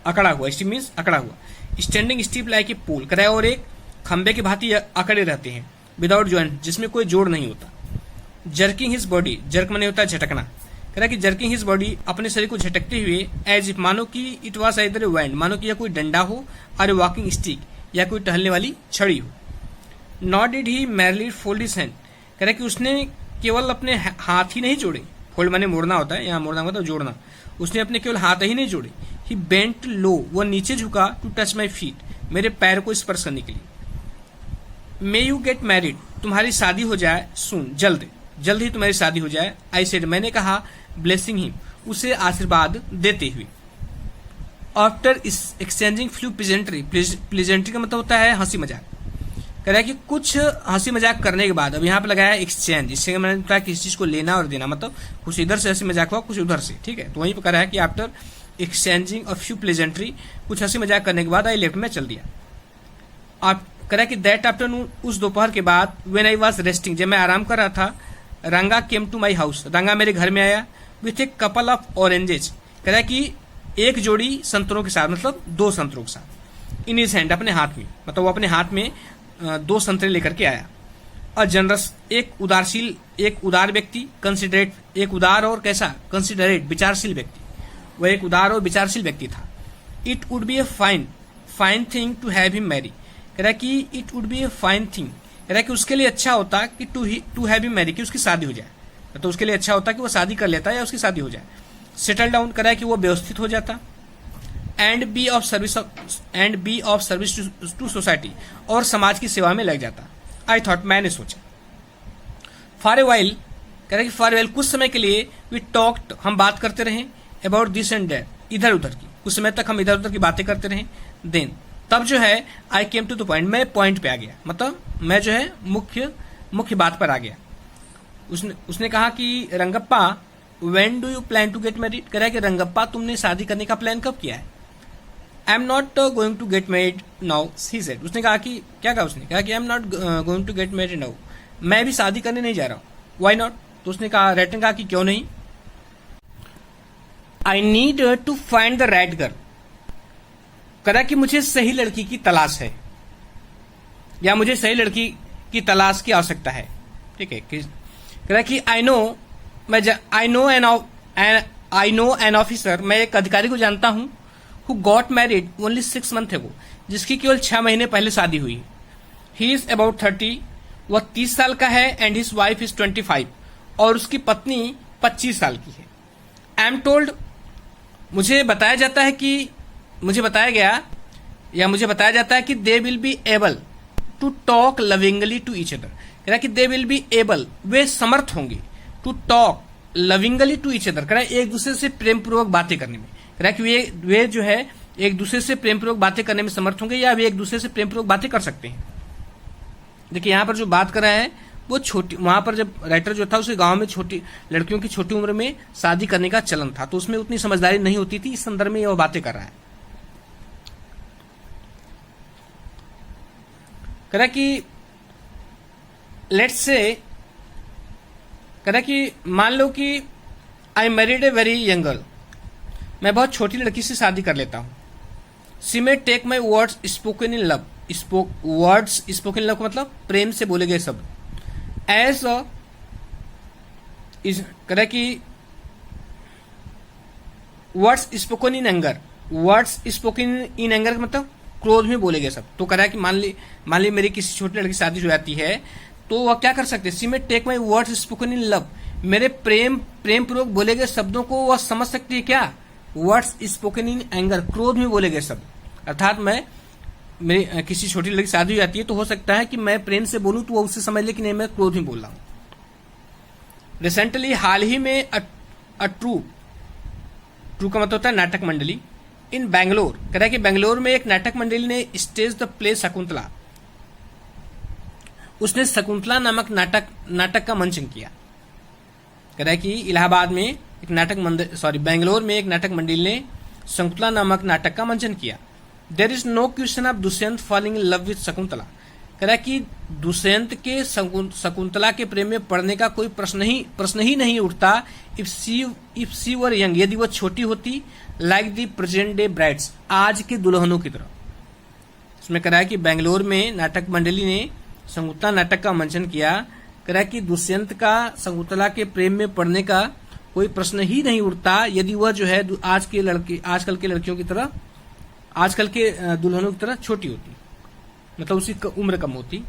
अकड़ा हुआ, स्टीप मीन्स अकड़ा हुआ। स्टैंडिंग स्टीप लाइक ए पोल, कह रहा है और एक खंबे की भांति अकड़े रहते हैं, विदाउट जॉइंट, जिसमें कोई जोड़ नहीं होता। जर्किंग हिज बॉडी, जर्क माने होता है झटकना, कह रहा है कि जर्किंग हिज बॉडी, अपने शरीर को झटकते हुए, एज इफ, मानो कि it was either A wand, मानो कि यह कोई डंडा हो, और ए वॉकिंग स्टिक, या कोई टहलने वाली छड़ी हो। Not did he merely fold his hand, कह रहा है कि उसने केवल अपने हाथ ही नहीं जोड़े, फोल्ड माने मोड़ना होता है, यहाँ मोड़ना मतलब जोड़ना, उसने अपने केवल हाथ ही नहीं जोड़े। ही बेंट लो, वह नीचे झुका, टू टच माई फीट, मेरे पैर को स्पर्श करने के लिए। मे यू गेट मैरिड, तुम्हारी शादी हो जाए, सुन, जल्द ही तुम्हारी शादी हो जाए। आई सेड, मैंने कहा, ब्लेसिंग हिम, उसे आशीर्वाद देते हुए। आफ्टर एक्सचेंजिंग फ्यू प्लेजेंट्री का मतलब होता है हंसी मजाक। कह रहा है कि कुछ हंसी मजाक करने के बाद, अब यहाँ पे लगाया एक्सचेंज, इससे मैंने कहा किसी चीज को लेना और देना, मतलब कुछ इधर से हंसी मजाक हुआ, कुछ उधर से, ठीक है। तो वहीं पे कह रहा है कि आफ्टर एक्सचेंजिंग ऑफ फ्यू प्लेजेंट्री, कुछ हंसी मजाक करने के बाद आई लेफ्ट में चल दिया। आप कह रहा है कि दैट आफ्टरनून, उस दोपहर के बाद, व्हेन आई वाज रेस्टिंग, जब मैं आराम कर रहा था, रंगा केम टू माई हाउस, रंगा मेरे घर में आया, with a couple of oranges, कह रहा है कि एक जोड़ी संतरों के साथ, मतलब 2 संतरों के साथ, इन हिज हैंड, अपने हाथ में, मतलब वो अपने हाथ में 2 संतरे लेकर के आया। और जनरस, एक उदारशील, एक उदार व्यक्ति, कंसिडरेट, एक उदार और कैसा, कंसिडरेट, विचारशील व्यक्ति, वह एक उदार और विचारशील व्यक्ति था। It would be a fine thing to have him marry, कह रहा है कि it would be a fine thing, कह रहा है कि उसके लिए अच्छा होता कि टू हैव हिम मैरी, कि उसकी शादी हो जाए, तो उसके लिए अच्छा होता कि वो शादी कर लेता या उसकी शादी हो जाए। सेटल डाउन, कह रहा है कि वो व्यवस्थित हो जाता। And be of service to society, और समाज की सेवा में लग जाता। आई थॉट, मैंने सोचा। फॉर ए वाइल, कह रहा है कि फॉर ए वाइल, कुछ समय के लिए, वी टॉक्ड, हम बात करते रहे, अबाउट दिस एंड दैट, इधर उधर की, कुछ समय तक हम इधर उधर की बातें करते रहे। देन, तब जो है, आई केम टू द पॉइंट, मैं पॉइंट पे आ गया, मतलब मैं जो है मुख्य बात पर आ गया। उसने कहा कि Rangappa, when do you plan to get married, कह रहा है कि रंगप्पा, तुमने शादी करने का प्लान कब किया है। I am not going to get married now, he said, उसने कहा कि, क्या कहा उसने, कहा कि I am not going to get married now, मैं भी शादी करने नहीं जा रहा हूँ। व्हाई नॉट, तो उसने कहा, रेट ने कहा कि क्यों नहीं। I need to find the right girl, कह रहा कि मुझे सही लड़की की तलाश है, या मुझे सही लड़की की तलाश की आवश्यकता है, ठीक है। कह रहा कि आई नो एन ऑफिसर, मैं एक अधिकारी को जानता हूं, who got married only 6 month ago, जिसकी केवल 6 महीने पहले शादी हुई। ही इज अबाउट 30, वह 30 साल का है, एंड हिज वाइफ इज 25, और उसकी पत्नी 25 साल की है। आई एम टोल्ड, मुझे बताया जाता है कि they will be able to talk lovingly to each other, कह रहा कि दे विल बी एबल, वे समर्थ होंगे, to talk lovingly to each other, कह रहा एक दूसरे से प्रेम पूर्वक बातें करने में, कह रहा कि वे जो है एक दूसरे से प्रेम पूर्वक बातें करने में समर्थ होंगे, या वे एक दूसरे से प्रेम पूर्वक बातें कर सकते हैं। देखिए यहाँ पर जो बात कर रहे हैं वो छोटी, वहां पर जब राइटर जो था उसे गांव में छोटी लड़कियों की छोटी उम्र में शादी करने का चलन था, तो उसमें उतनी समझदारी नहीं होती थी, इस संदर्भ में यह बातें कर रहा है। कह रहा कि लेट्स से, कह रहा कि मान लो कि I married a very young girl, मैं बहुत छोटी लड़की से शादी कर लेता हूं। She may take my words spoken in love, words spoken in love का मतलब प्रेम से बोले गए शब्द, एज कह रहा कि words spoken in anger, words spoken in anger का मतलब क्रोध में बोले गए शब्द। तो कह रहा है कि मान ली मेरी किसी छोटी लड़की शादी हो जाती है, तो वह क्या कर सकते हैं, she may take my words spoken in love, मेरे प्रेम पूर्वक बोले गए शब्दों को वह समझ सकती है क्या, वर्ड्स स्पोकन इन एंगर, क्रोध में बोले गए शब्द। अर्थात मेरी किसी छोटी लड़की शादी हो जाती है, तो हो सकता है कि मैं प्रेम से बोलूं तो वो उससे समझ ले कि नहीं मैं क्रोध में बोल रहा हूं। रिसेंटली, हाल ही में, ट्रू का मतलब होता है नाटक मंडली, इन बैंगलोर, कह रहा है कि बेंगलोर में एक नाटक मंडली ने स्टेज द प्ले शकुंतला, उसने शकुंतला नामक नाटक का मंचन किया। कह रहा है कि इलाहाबाद में बेंगलोर में एक नाटक मंडली ने शकुंतला नामक नाटक का मंचन किया। There is no question of Dushyant falling in love with Shakuntala, कह रहा है कि दुष्यंत के शकुंतला के प्रेम में पड़ने का कोई प्रश्न ही नहीं उठता। इफ सी वर यंग, यदि वह छोटी होती, like the present day brides, आज के दुल्हनों की तरह। इसमें कह रहा है कि बेंगलोर में नाटक मंडली ने शकुंतला नाटक का मंचन किया। कह रहा है कि दुष्यंत का शकुंतला के प्रेम में पड़ने का कोई प्रश्न ही नहीं उठता, यदि वह जो है आजकल के लड़कियों की तरह, आजकल के दुल्हनों की तरह छोटी होती, मतलब उसकी उम्र कम होती।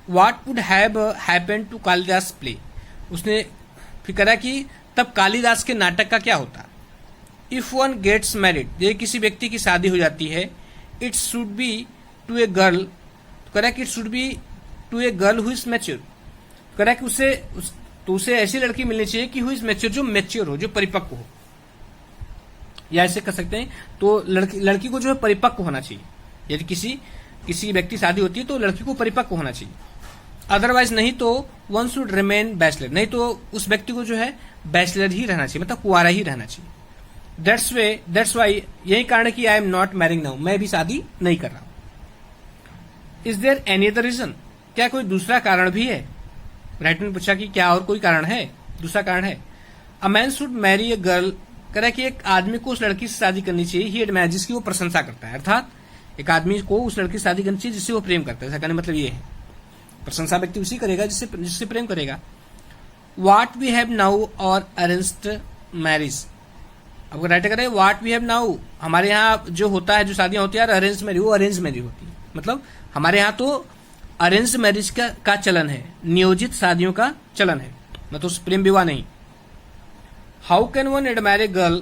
What would have happen to Kalidas play, उसने फिर करा कि तब कालिदास के नाटक का क्या होता। इफ वन गेट्स मैरिड, ये किसी व्यक्ति की शादी हो जाती है, it should be to a girl, करा कि it should be to a girl who is mature, करा कि उसे ऐसी लड़की मिलनी चाहिए कि हु इज मैच्योर, जो मैच्योर हो, जो परिपक्व हो। या ऐसे कर सकते हैं, तो लड़की को जो है परिपक्व होना चाहिए। यदि किसी व्यक्ति शादी होती है तो लड़की को परिपक्व होना चाहिए। अदरवाइज नहीं तो वन शुड रिमेन बैचलर, नहीं तो उस व्यक्ति को जो है बैचलर ही रहना चाहिए, मतलब कुंवारा ही रहना चाहिए। दैट्स वाई, यही कारण कि I am not marrying now, मैं भी शादी नहीं कर रहा हूं। Is there any other reason, क्या कोई दूसरा कारण भी है? राइटर ने पूछा कि क्या और कोई कारण है, दूसरा कारण है। A man should marry a girl, कह रहा है कि एक आदमी को उस लड़की से शादी करनी चाहिए ही एडमायर, जिसकी वो प्रशंसा करता है। अर्थात एक आदमी को उस लड़की से शादी करनी चाहिए जिससे वो प्रेम करता है। ऐसा कहने मतलब ये है, प्रशंसा व्यक्ति उसी करेगा जिससे प्रेम करेगा। व्हाट वी हैव नाउ और अरेंज्ड मैरिज, अब राइटर करें व्हाट वी हैव नाउ, हमारे यहाँ जो होता है, जो शादियां होती है अरेंज मैरिज, वो अरेंज मैरिज होती है। मतलब हमारे यहाँ तो अरेंज मैरिज का चलन है, नियोजित शादियों का चलन है, मतलब प्रेम विवाह नहीं। How can one admire a girl,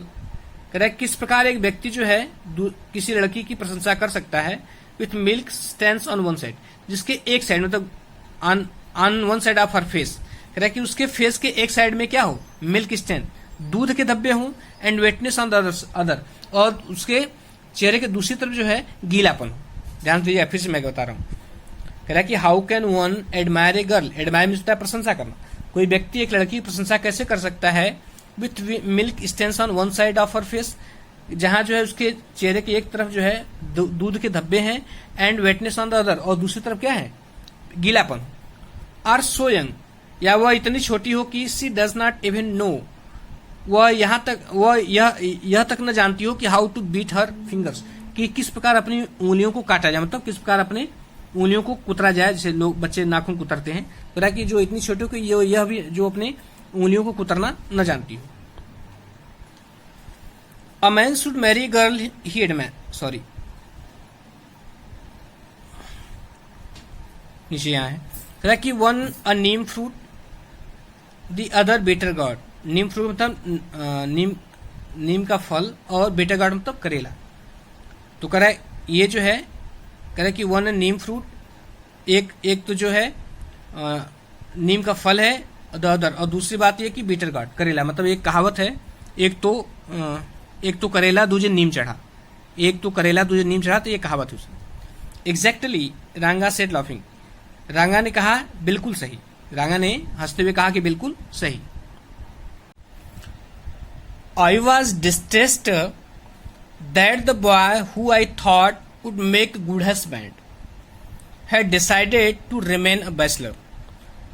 कह रहा है किस प्रकार एक व्यक्ति जो है किसी लड़की की प्रशंसा कर सकता है with milk stands on one side, जिसके एक साइड मतलब on one side of her face, कह रहा है कि उसके फेस के एक साइड में क्या हो, मिल्क स्टैंड, दूध के धब्बे हों, एंड वेटनेस ऑन द अदर, और उसके चेहरे के दूसरी तरफ जो है गीलापन हो। ध्यान दीजिए, फिर से मैं बता रहा हूं। कह रहा है कि how can one admire a girl, admire means प्रशंसा करना, कोई व्यक्ति एक लड़की की प्रशंसा कैसे कर सकता है with milk stands on one side of her face, जहां जो है उसके चेहरे की एक तरफ जो है दूध के धब्बे हैं, एंड वेटनेस ऑन द अदर, और दूसरी तरफ क्या है, गीलापन। आर सो यंग, या वह इतनी छोटी हो कि she does not even know, वह यह तक न जानती हो कि how to beat her fingers, कि किस प्रकार अपनी उंगलियों को काटा जाए, मतलब किस प्रकार अपने उंगलियों को कुतरा जाए, जैसे लोग बच्चे नाखून कुतरते हैं, तो कि जो इतनी छोटी हो कि यह भी जो अपने उंगलियों को कुतरना न जानती हो। A man should Mary girl he admire, sorry नीचे यहाँ है, कह कि one a Neem fruit the other better God, Neem fruit मतलब नीम का फल, और बेटर गॉड मतलब करेला। तो कह रहा है ये जो है, कह रहा है कि वन नीम फ्रूट, एक तो जो है नीम का फल है, द अदर, और दूसरी बात ये कि बीटर गॉड करेला, मतलब एक कहावत है, एक तो करेला दूजे नीम चढ़ा, एक तो करेला दूजे नीम चढ़ा, तो ये कहावत है उसमें। एग्जैक्टली रांगा सेड लाफिंग, रांगा ने कहा बिल्कुल सही, रांगा ने हंसते हुए कहा कि बिल्कुल सही। I was distressed that the boy who I thought would make good husband had decided to remain a bachelor.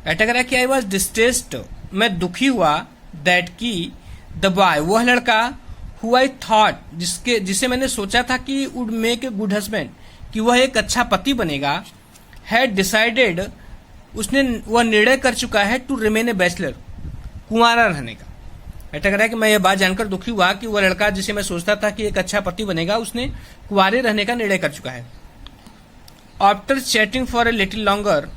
ऐसा कह रहा है कि आई वॉज डिस्ट्रेस्ड, मैं दुखी हुआ, दैट की द बॉय, वह लड़का, हु आई थॉट, जिसे मैंने सोचा था कि would make a good husband, कि वह एक अच्छा पति बनेगा, हैड डिसाइडेड, वह निर्णय कर चुका है, टू रिमेन ए बैचलर, कुंवारा रहने का। ऐसा कह रहा है कि मैं यह बात जानकर दुखी हुआ कि वह लड़का जिसे मैं सोचता था कि एक अच्छा पति बनेगा, उसने कुंवारे रहने का निर्णय कर चुका है। After chatting for a little longer,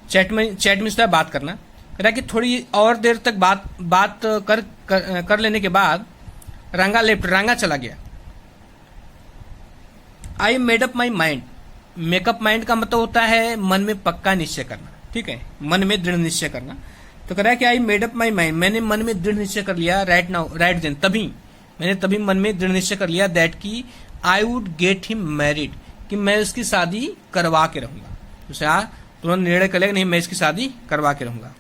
chat में उसका बात करना, कह रहा कि थोड़ी और देर तक बात कर लेने के बाद रांगा चला गया। I made up my mind, makeup mind का मतलब होता है मन में पक्का निश्चय करना, ठीक है, मन में दृढ़ निश्चय करना। तो कह रहा है कि I made up my mind, मैंने मन में दृढ़ निश्चय कर लिया, राइट देन, मैंने मन में दृढ़ निश्चय कर लिया, दैट की I would get him married, कि मैं उसकी शादी करवा के रहूंगा। उसे तुरंत निर्णय कर लेगा, नहीं मैं इसकी शादी करवा के रहूंगा।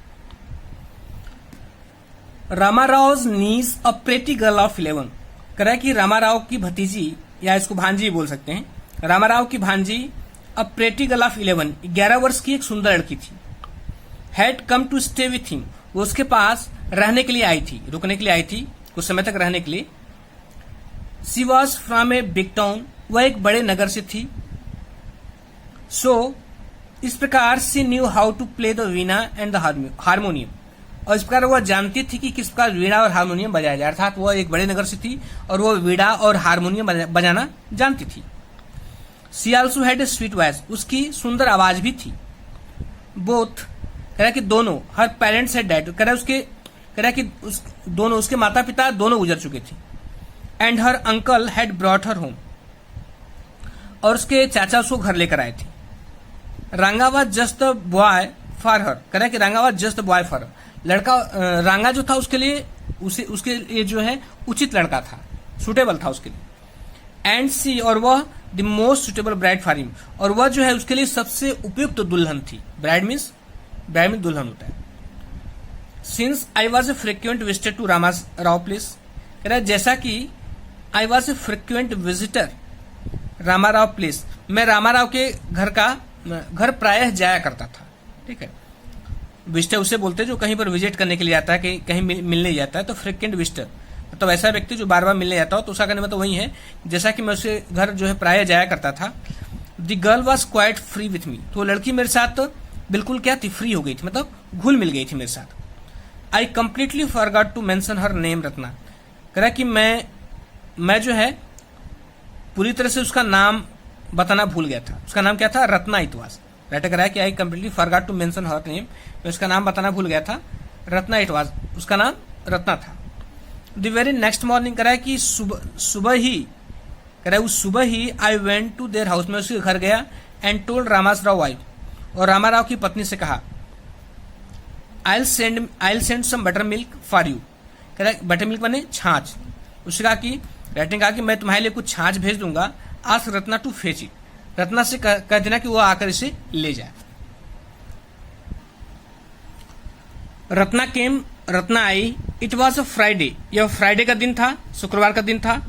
रामाराव नीज अ प्रेटी गर्ल ऑफ 11, कह रहा है कि रामाराव की भतीजी, या इसको भांजी बोल सकते हैं, रामाराव की भांजी अ प्रेटी गर्ल ऑफ 11 वर्ष की एक सुंदर लड़की थी। Had come to stay with him, वो उसके पास रहने के लिए आई थी, रुकने के लिए आई थी, कुछ समय तक रहने के लिए। She was from a big town, वह एक बड़े नगर से थी। सो इस प्रकार she knew how to play the veena and the harmonium, और इस प्रकार वह जानती थी कि किस प्रकार वीणा और हारमोनियम बजाया जाए, अर्थात वह एक बड़े नगर से थी और वह वीणा और हारमोनियम बजाना जानती थी। She also had a sweet voice, उसकी सुंदर आवाज भी थी। बोथ, कह रहा कि दोनों, हर पेरेंट्स हैड डाइड, कह रहा कि दोनों, उसके माता पिता दोनों गुजर चुके थे। And her uncle had brought her home, और उसके चाचा उसको घर लेकर आए थे। रांगा was just the boy for her, कह रहा है कि रांगा was just the boy for her, लड़का रांगा जो था उसके लिए जो है उचित लड़का था, सुटेबल था उसके लिए। एंड सी, और वह the most suitable bride for him, और वह जो है उसके लिए सबसे उपयुक्त दुल्हन थी। ब्राइड मीन्स दुल्हन होता है। Since I was a frequent visitor to Ramarao place, कह रहा है जैसा कि I was a frequent visitor Ramarao place, मैं रामाराव के घर प्रायः जाया करता था। ठीक है, विजिटर उसे बोलते हैं जो कहीं पर विजिट करने के लिए आता है, कहीं मिलने जाता है, तो फ्रिक्वेंट विजिटर मतलब ऐसा व्यक्ति जो बार बार मिलने जाता हो, तो उसका कहने में तो वही है जैसा कि मैं उसके घर जो है प्रायः जाया करता था। The girl was quite free with me, तो लड़की मेरे साथ तो बिल्कुल क्या थी, फ्री हो गई थी, मतलब घुल मिल गई थी मेरे साथ। I completely forgot to mention her name Ratna, कह रहा कि मैं जो है पूरी तरह से उसका नाम बताना भूल गया था। उसका नाम क्या था, रत्ना इट वाज। राइटर कह रहा है कि I completely forgot to mention her name, मैं उसका नाम बताना भूल गया था, रत्ना इट वाज, उसका नाम रत्ना था। द वेरी नेक्स्ट मॉर्निंग कह रहा है कि सुबह ही, कह रहा है उस सुबह ही I went to their house, मैं उसके घर गया, एंड टोल्ड रामाराव वाइफ, और रामाराव की पत्नी से कहा, I send some butter milk for you, कह रहा है बटर मिल्क माने छाछ। उसने कहा कि राइटर ने कहा कि मैं तुम्हारे लिए कुछ छाछ भेज दूंगा, ask Ratna to fetch it, Ratna से कह देना कि वो आकर इसे ले जाए। रत्ना आई, इट वॉज अ फ्राइडे, यह फ्राइडे का दिन था, शुक्रवार का दिन था।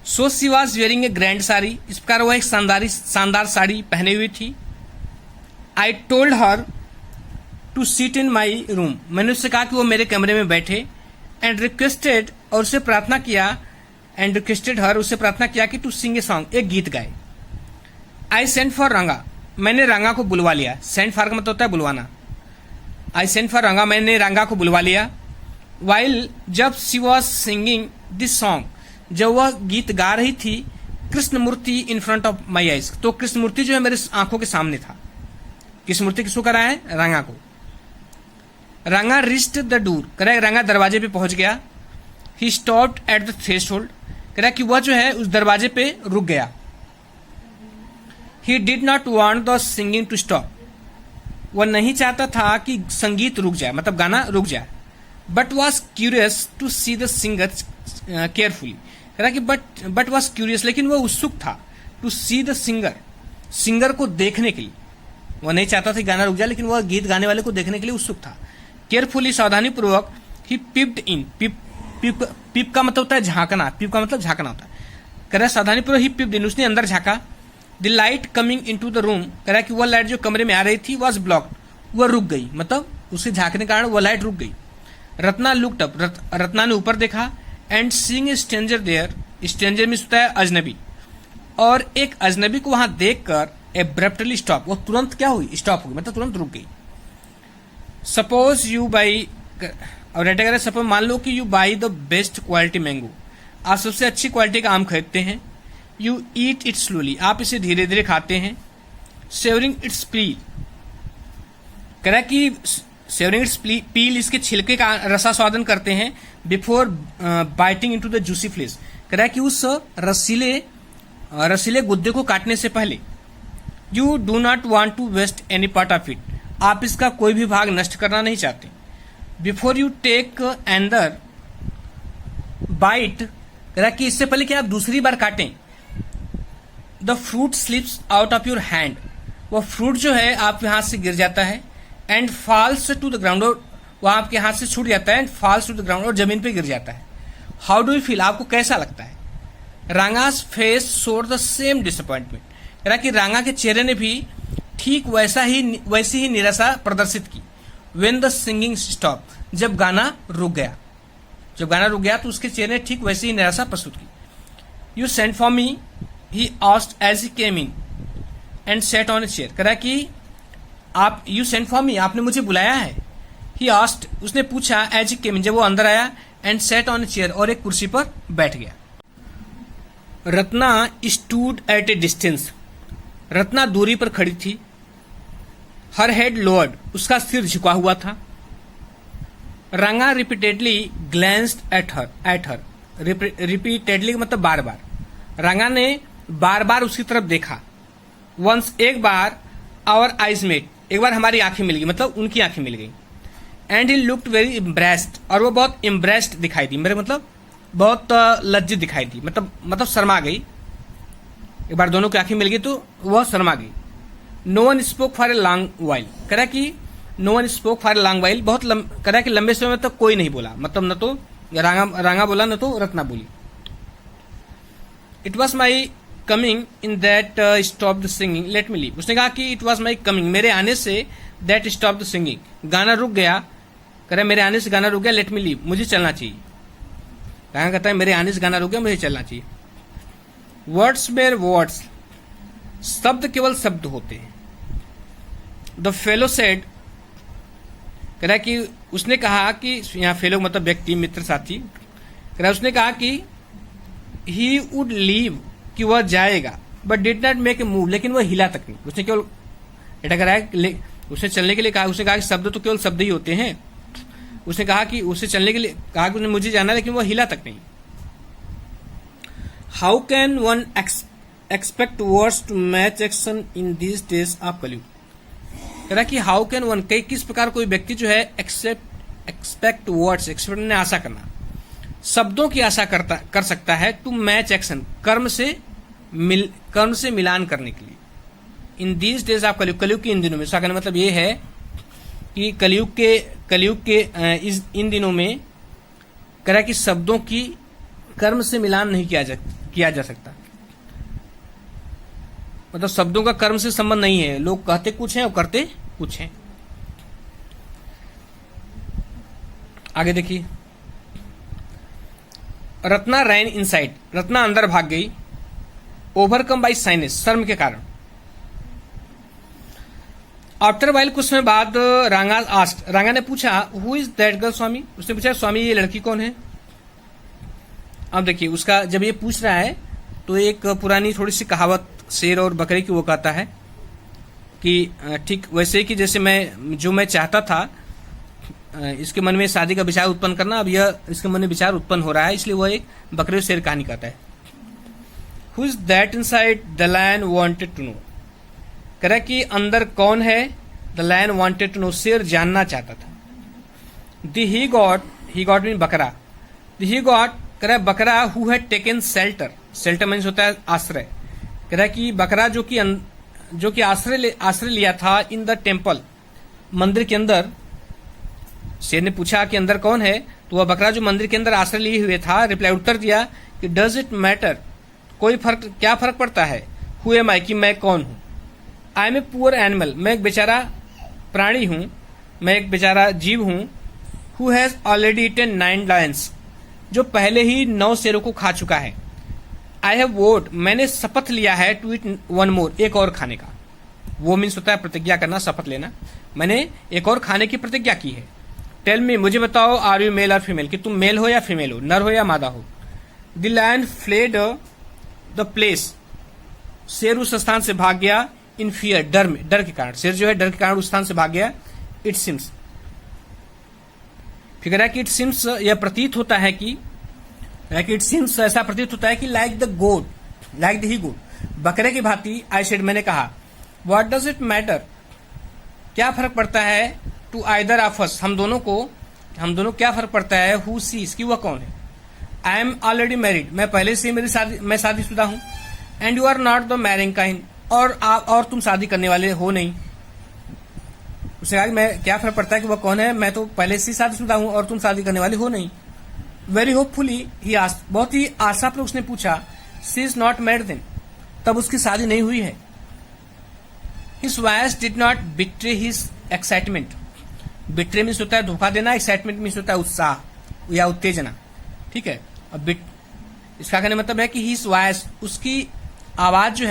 So she was wearing a grand sari, इस प्रकार वह एक शानदार साड़ी पहने हुई थी। I told her to sit in my room, मैंने उससे कहा कि वो मेरे कमरे में बैठे, एंड रिक्वेस्टेड, और उसे प्रार्थना किया, एंड रिक्वेस्टेड हर, उससे प्रार्थना किया कि टू सिंग ए सॉन्ग, एक गीत गाए। आई सेंट फॉर रंगा, मैंने रंगा को बुलवा लिया, सेंट फॉर का मतलब होता है बुलवाना। आई सेंट फॉर रंगा, मैंने रंगा को बुलवा लिया। वाइल, जब she was singing this song, जब वह गीत गा रही थी, Krishnamurthy in front of my eyes, तो कृष्णमूर्ति जो है मेरे आंखों के सामने था। कृष्णमूर्ति किसको करा है, रंगा को। रंगा रिच्ड द डोर, कह रहा है रंगा दरवाजे पे पहुंच गया। He stopped at the threshold, कह रहा है कि वह जो है उस दरवाजे पे रुक गया। He did not want the singing to stop, वह नहीं चाहता था कि संगीत रुक जाए, मतलब गाना रुक जाए। But was curious to see the singer carefully, कह रहा कि बट वॉज क्यूरियस, लेकिन वह उत्सुक था, टू सी द सिंगर को देखने के लिए। वह नहीं चाहता था कि गाना रुक जाए, लेकिन वह गीत गाने वाले को देखने के लिए उत्सुक था। केयरफुली, सावधानी पूर्वक, ही पिप्ड इन, पिप का मतलब होता है झांकना, पिप का मतलब झांकना होता है। कह रहा है सावधानी पूर्वक ही पिप्ड इन, उसने अंदर झांका। The light coming into the room, कह रहा है कि वह लाइट जो कमरे में आ रही थी वॉज ब्लॉक्ड, वह रुक गई, मतलब उसे झांकने के कारण वह लाइट रुक गई। रत्ना लुक्ड अप, रत्ना ने ऊपर देखा, and seeing a stranger there, stranger means होता है अजनबी, और एक अजनबी को वहां देखकर एब्रप्टली स्टॉप, वो तुरंत क्या हुई, स्टॉप हो गई, मतलब तुरंत रुक गई। सपोज यू बाई, और राइटर कह रहे सपोज मान लो कि you by the best quality mango, आप सबसे अच्छी क्वालिटी का आम खरीदते हैं। यू ईट इट स्लोली, आप इसे धीरे धीरे खाते हैं। सेवरिंग इट्स पील, कह रहा कि सेवरिंग इट्स पील, इसके छिलके का रसास्वादन करते हैं। Before biting into the juicy flesh, कह रहा है कि उस रसीले गुद्दे को काटने से पहले। You do not want to waste any part of it, आप इसका कोई भी भाग नष्ट करना नहीं चाहते। Before you take another bite, कह रहा कि इससे पहले कि आप दूसरी बार काटें, the fruit slips out of your hand, वह फ्रूट जो है आपके हाथ से गिर जाता है। And falls to the ground, वह आपके हाथ से छूट जाता है। And falls to the ground, और जमीन पे गिर जाता है। हाउ डू यू फील, आपको कैसा लगता है। Ranga's face showed the same disappointment, कह रहा कि रांगा के चेहरे ने भी ठीक वैसी ही निराशा प्रदर्शित की। वेन द सिंगिंग स्टॉप, जब गाना रुक गया, तो उसके चेहरे ने ठीक वैसी ही निराशा प्रस्तुत की। You send for me, he asked as he came in and sat on a chair, कह रहा कि आप, यू सेंड फॉर मी, आपने मुझे बुलाया है। ही आस्क्ड, उसने पूछा, एज ही केम इन, जब वो अंदर आया, and sat on a chair, और एक कुर्सी पर बैठ गया। Ratna stood at A distance, Ratna दूरी पर खड़ी थी। हर हेड लोअर्ड, उसका सिर झुका हुआ था। रंगा repeatedly glanced at her, repeatedly मतलब बार बार, रंगा ने बार बार उसकी तरफ देखा। वंस, एक बार, आवर आइज मेट, एक बार हमारी आंखें मिल गई, मतलब उनकी आंखें मिल गई। And he looked very impressed, और वो बहुत इम्प्रेस्ड दिखाई दी, मेरे मतलब बहुत लज्जित दिखाई दी, मतलब शर्मा गई। एक बार दोनों की आंखें मिल गई तो वह शर्मा गई। No one spoke for a long while, कह रहा कि no one spoke for a long while, बहुत कह रहा कि लंबे समय तक कोई नहीं बोला, मतलब न तो रांगा बोला न तो रत्ना बोली। It was my coming in that stop the singing let me leave, उसने कहा कि इट वॉज माई कमिंग, मेरे आने से, दैट स्टॉप द सिंगिंग, गाना रुक गया, कह रहा मेरे आने से गाना रुक गया, लेट मी लीव, मुझे चलना चाहिए। रांगा कहता है मेरे आने से गाना रुक गया, मुझे चलना चाहिए। वर्ड्स वेयर वर्ड्स, शब्द केवल शब्द होते हैं। द फेलो सेड, कह रहा कि उसने कहा कि, यहाँ फेलो मतलब व्यक्ति, मित्र, साथी, कह रहा उसने कहा कि ही वुड लीव, कि वह जाएगा, but did not make a move, लेकिन वह हिला तक नहीं, उसने केवल ऐसा करा है, उसने चलने के लिए कहा, उसने कहा कि शब्द तो केवल शब्द ही होते हैं, उसने कहा कि उसे चलने के लिए कहा कि मुझे जाना है, लेकिन वह हिला तक नहीं। How can one expect words to match action in these days of Kalyug, कह रहा कि हाउ कैन वन, किस प्रकार कोई व्यक्ति जो है एक्सपेक्ट वर्ड्स, एक्सपेक्ट ने आशा करना, शब्दों की आशा कर सकता है, टू मैच एक्शन, कर्म से मिलान करने के लिए, इन दीज डेज ऑफ कलयुग, कलयुग के इन दिनों में। इसका कहने मतलब ये है कि कलयुग के इन दिनों में, कह रहा कि शब्दों की कर्म से मिलान नहीं किया जा सकता, मतलब शब्दों का कर्म से संबंध नहीं है, लोग कहते कुछ हैं और करते कुछ हैं। आगे देखिए, रत्ना रैन इनसाइड, रत्ना अंदर भाग गई, ओवरकम बाई साइनेस, शर्म के कारण। आफ्टर वाइल, कुछ समय बाद, रांगा ने पूछा हु इज दैट गर्ल स्वामी, उसने पूछा स्वामी ये लड़की कौन है। अब देखिए उसका, जब ये पूछ रहा है तो एक पुरानी थोड़ी सी कहावत शेर और बकरे की वो कहता है कि ठीक वैसे ही कि जैसे मैं चाहता था इसके मन में शादी का विचार उत्पन्न करना, अब यह इसके मन में विचार उत्पन्न हो रहा है, इसलिए वह एक बकरे और शेर कहानी कहता है। Who is that inside the lion wanted to know, कह रहा कि अंदर कौन है, the lion wanted to know, शेर जानना चाहता था। द ही गॉट मीन बकरा, द ही गॉट, कह रहा बकरा who had taken shelter, shelter means होता है आश्रय, कह रहा कि बकरा जो कि आश्रय लिया था इन द टेम्पल, मंदिर के अंदर। शेर ने पूछा कि अंदर कौन है, तो वह बकरा जो मंदिर के अंदर आश्रय लिए हुए था, रिप्लाई उत्तर दिया कि डज इट मैटर, क्या फर्क पड़ता है, हु एम आई, कि मैं कौन हूं, I am a poor animal, मैं एक बेचारा प्राणी हूं, मैं एक बेचारा जीव हूं, who has already eaten 9 lions, जो पहले ही 9 शेरों को खा चुका है। आई हैव वोट, मैंने शपथ लिया है, टू इट 1 मोर, एक और खाने का। वो मीन्स होता है प्रतिज्ञा करना, शपथ लेना, मैंने एक और खाने की प्रतिज्ञा की है। टेल मी, मुझे बताओ, आर यू मेल और फीमेल, कि तुम मेल हो या फीमेल हो, नर हो या मादा हो। The lion fled the place, शेर उस स्थान से भाग गया, इन फियर, डर के कारण, शेर जो है डर के कारण उस स्थान से भाग गया। इट सिम्स, फिगर है कि इट सिम्स, यह प्रतीत होता है कि, इट सिम्स ऐसा प्रतीत होता है कि लाइक द ही गोट, बकरे की भांति, आई सेड, मैंने कहा, व्हाट डज इट मैटर, क्या फर्क पड़ता है, टू आइदर ऑफ अस, हम दोनों क्या फर्क पड़ता है, हु सीज, कि वह कौन है। आई एम ऑलरेडी मैरिड, मैं पहले से मैं शादीशुदा हूं, and you are not the marrying kind, और तुम शादी करने वाले हो नहीं। उसने कहा कि मैं क्या फर्क पड़ता है कि वह कौन है, मैं तो पहले से शादीशुदा हूं और तुम शादी करने वाले हो नहीं। वेरी होपफुली ही आस्क्ड, बहुत ही आशापूर्वक उसने पूछा, she is not married then, तब उसकी शादी नहीं हुई है। His voice did not betray his excitement, betray means होता है धोखा देना, एक्साइटमेंट मीन्स होता है उत्साह या उत्तेजना, ठीक है। अब इसका कहने मतलब है कि हिज वॉइस, उसकी आवाज जो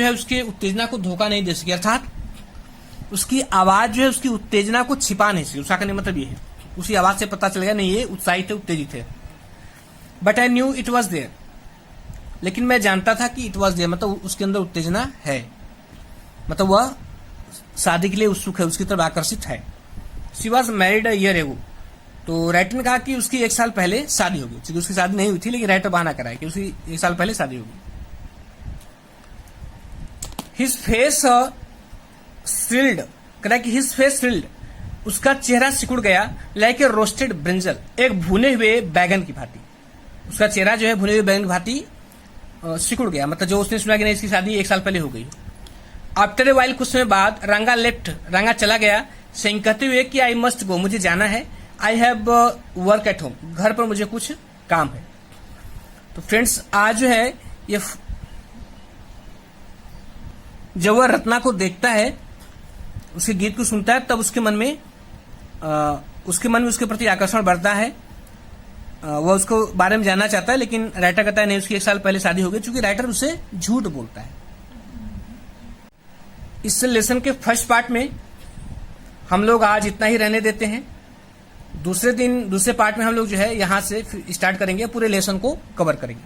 है उसके उत्तेजना को धोखा नहीं दे सकी, अर्थात उसकी आवाज जो है उसकी उत्तेजना को छिपा नहीं सकी। उसका कहने मतलब ये है, उसी आवाज से पता चलेगा नहीं ये उत्साहित है, उत्तेजित है। But I knew it was there, लेकिन मैं जानता था कि इट वॉज देयर मतलब उसके अंदर उत्तेजना है, मतलब वह शादी के लिए उत्सुक है, उसकी तरफ आकर्षित है। She was married a year ago, तो राइटर ने कहा कि उसकी 1 साल पहले शादी होगी, क्योंकि उसकी शादी नहीं हुई थी, लेकिन राइटर बहाना कराया कि उसकी 1 साल पहले शादी होगी। हिज फेस थ्रिल्ड, कह रहा कि हिज फेस थ्रिल्ड, उसका चेहरा सिकुड़ गया लाइक ए रोस्टेड ब्रिंजल, एक भुने हुए बैगन की भांति। उसका चेहरा जो है भुने हुए बैगन की भांति सिकुड़ गया, मतलब जो उसने सुना कि नहीं इसकी शादी 1 साल पहले हो गई। आफ्टर ए वाइल, कुछ समय बाद, रंगा चला गया, सेइंग, कहते हुए कि आई मस्ट गो, मुझे जाना है, I have work at home, घर पर मुझे कुछ काम है। तो फ्रेंड्स, आज जो है ये जब वह रत्ना को देखता है, उसके गीत को सुनता है, तब उसके मन में उसके प्रति आकर्षण बढ़ता है। वह उसको बारे में जानना चाहता है, लेकिन राइटर कहता है नहीं, उसकी 1 साल पहले शादी हो गई, क्योंकि राइटर उसे झूठ बोलता है। इस लेसन के फर्स्ट पार्ट में हम लोग आज इतना ही रहने देते हैं। दूसरे पार्ट में हम लोग जो है यहां से स्टार्ट करेंगे, पूरे लेसन को कवर करेंगे।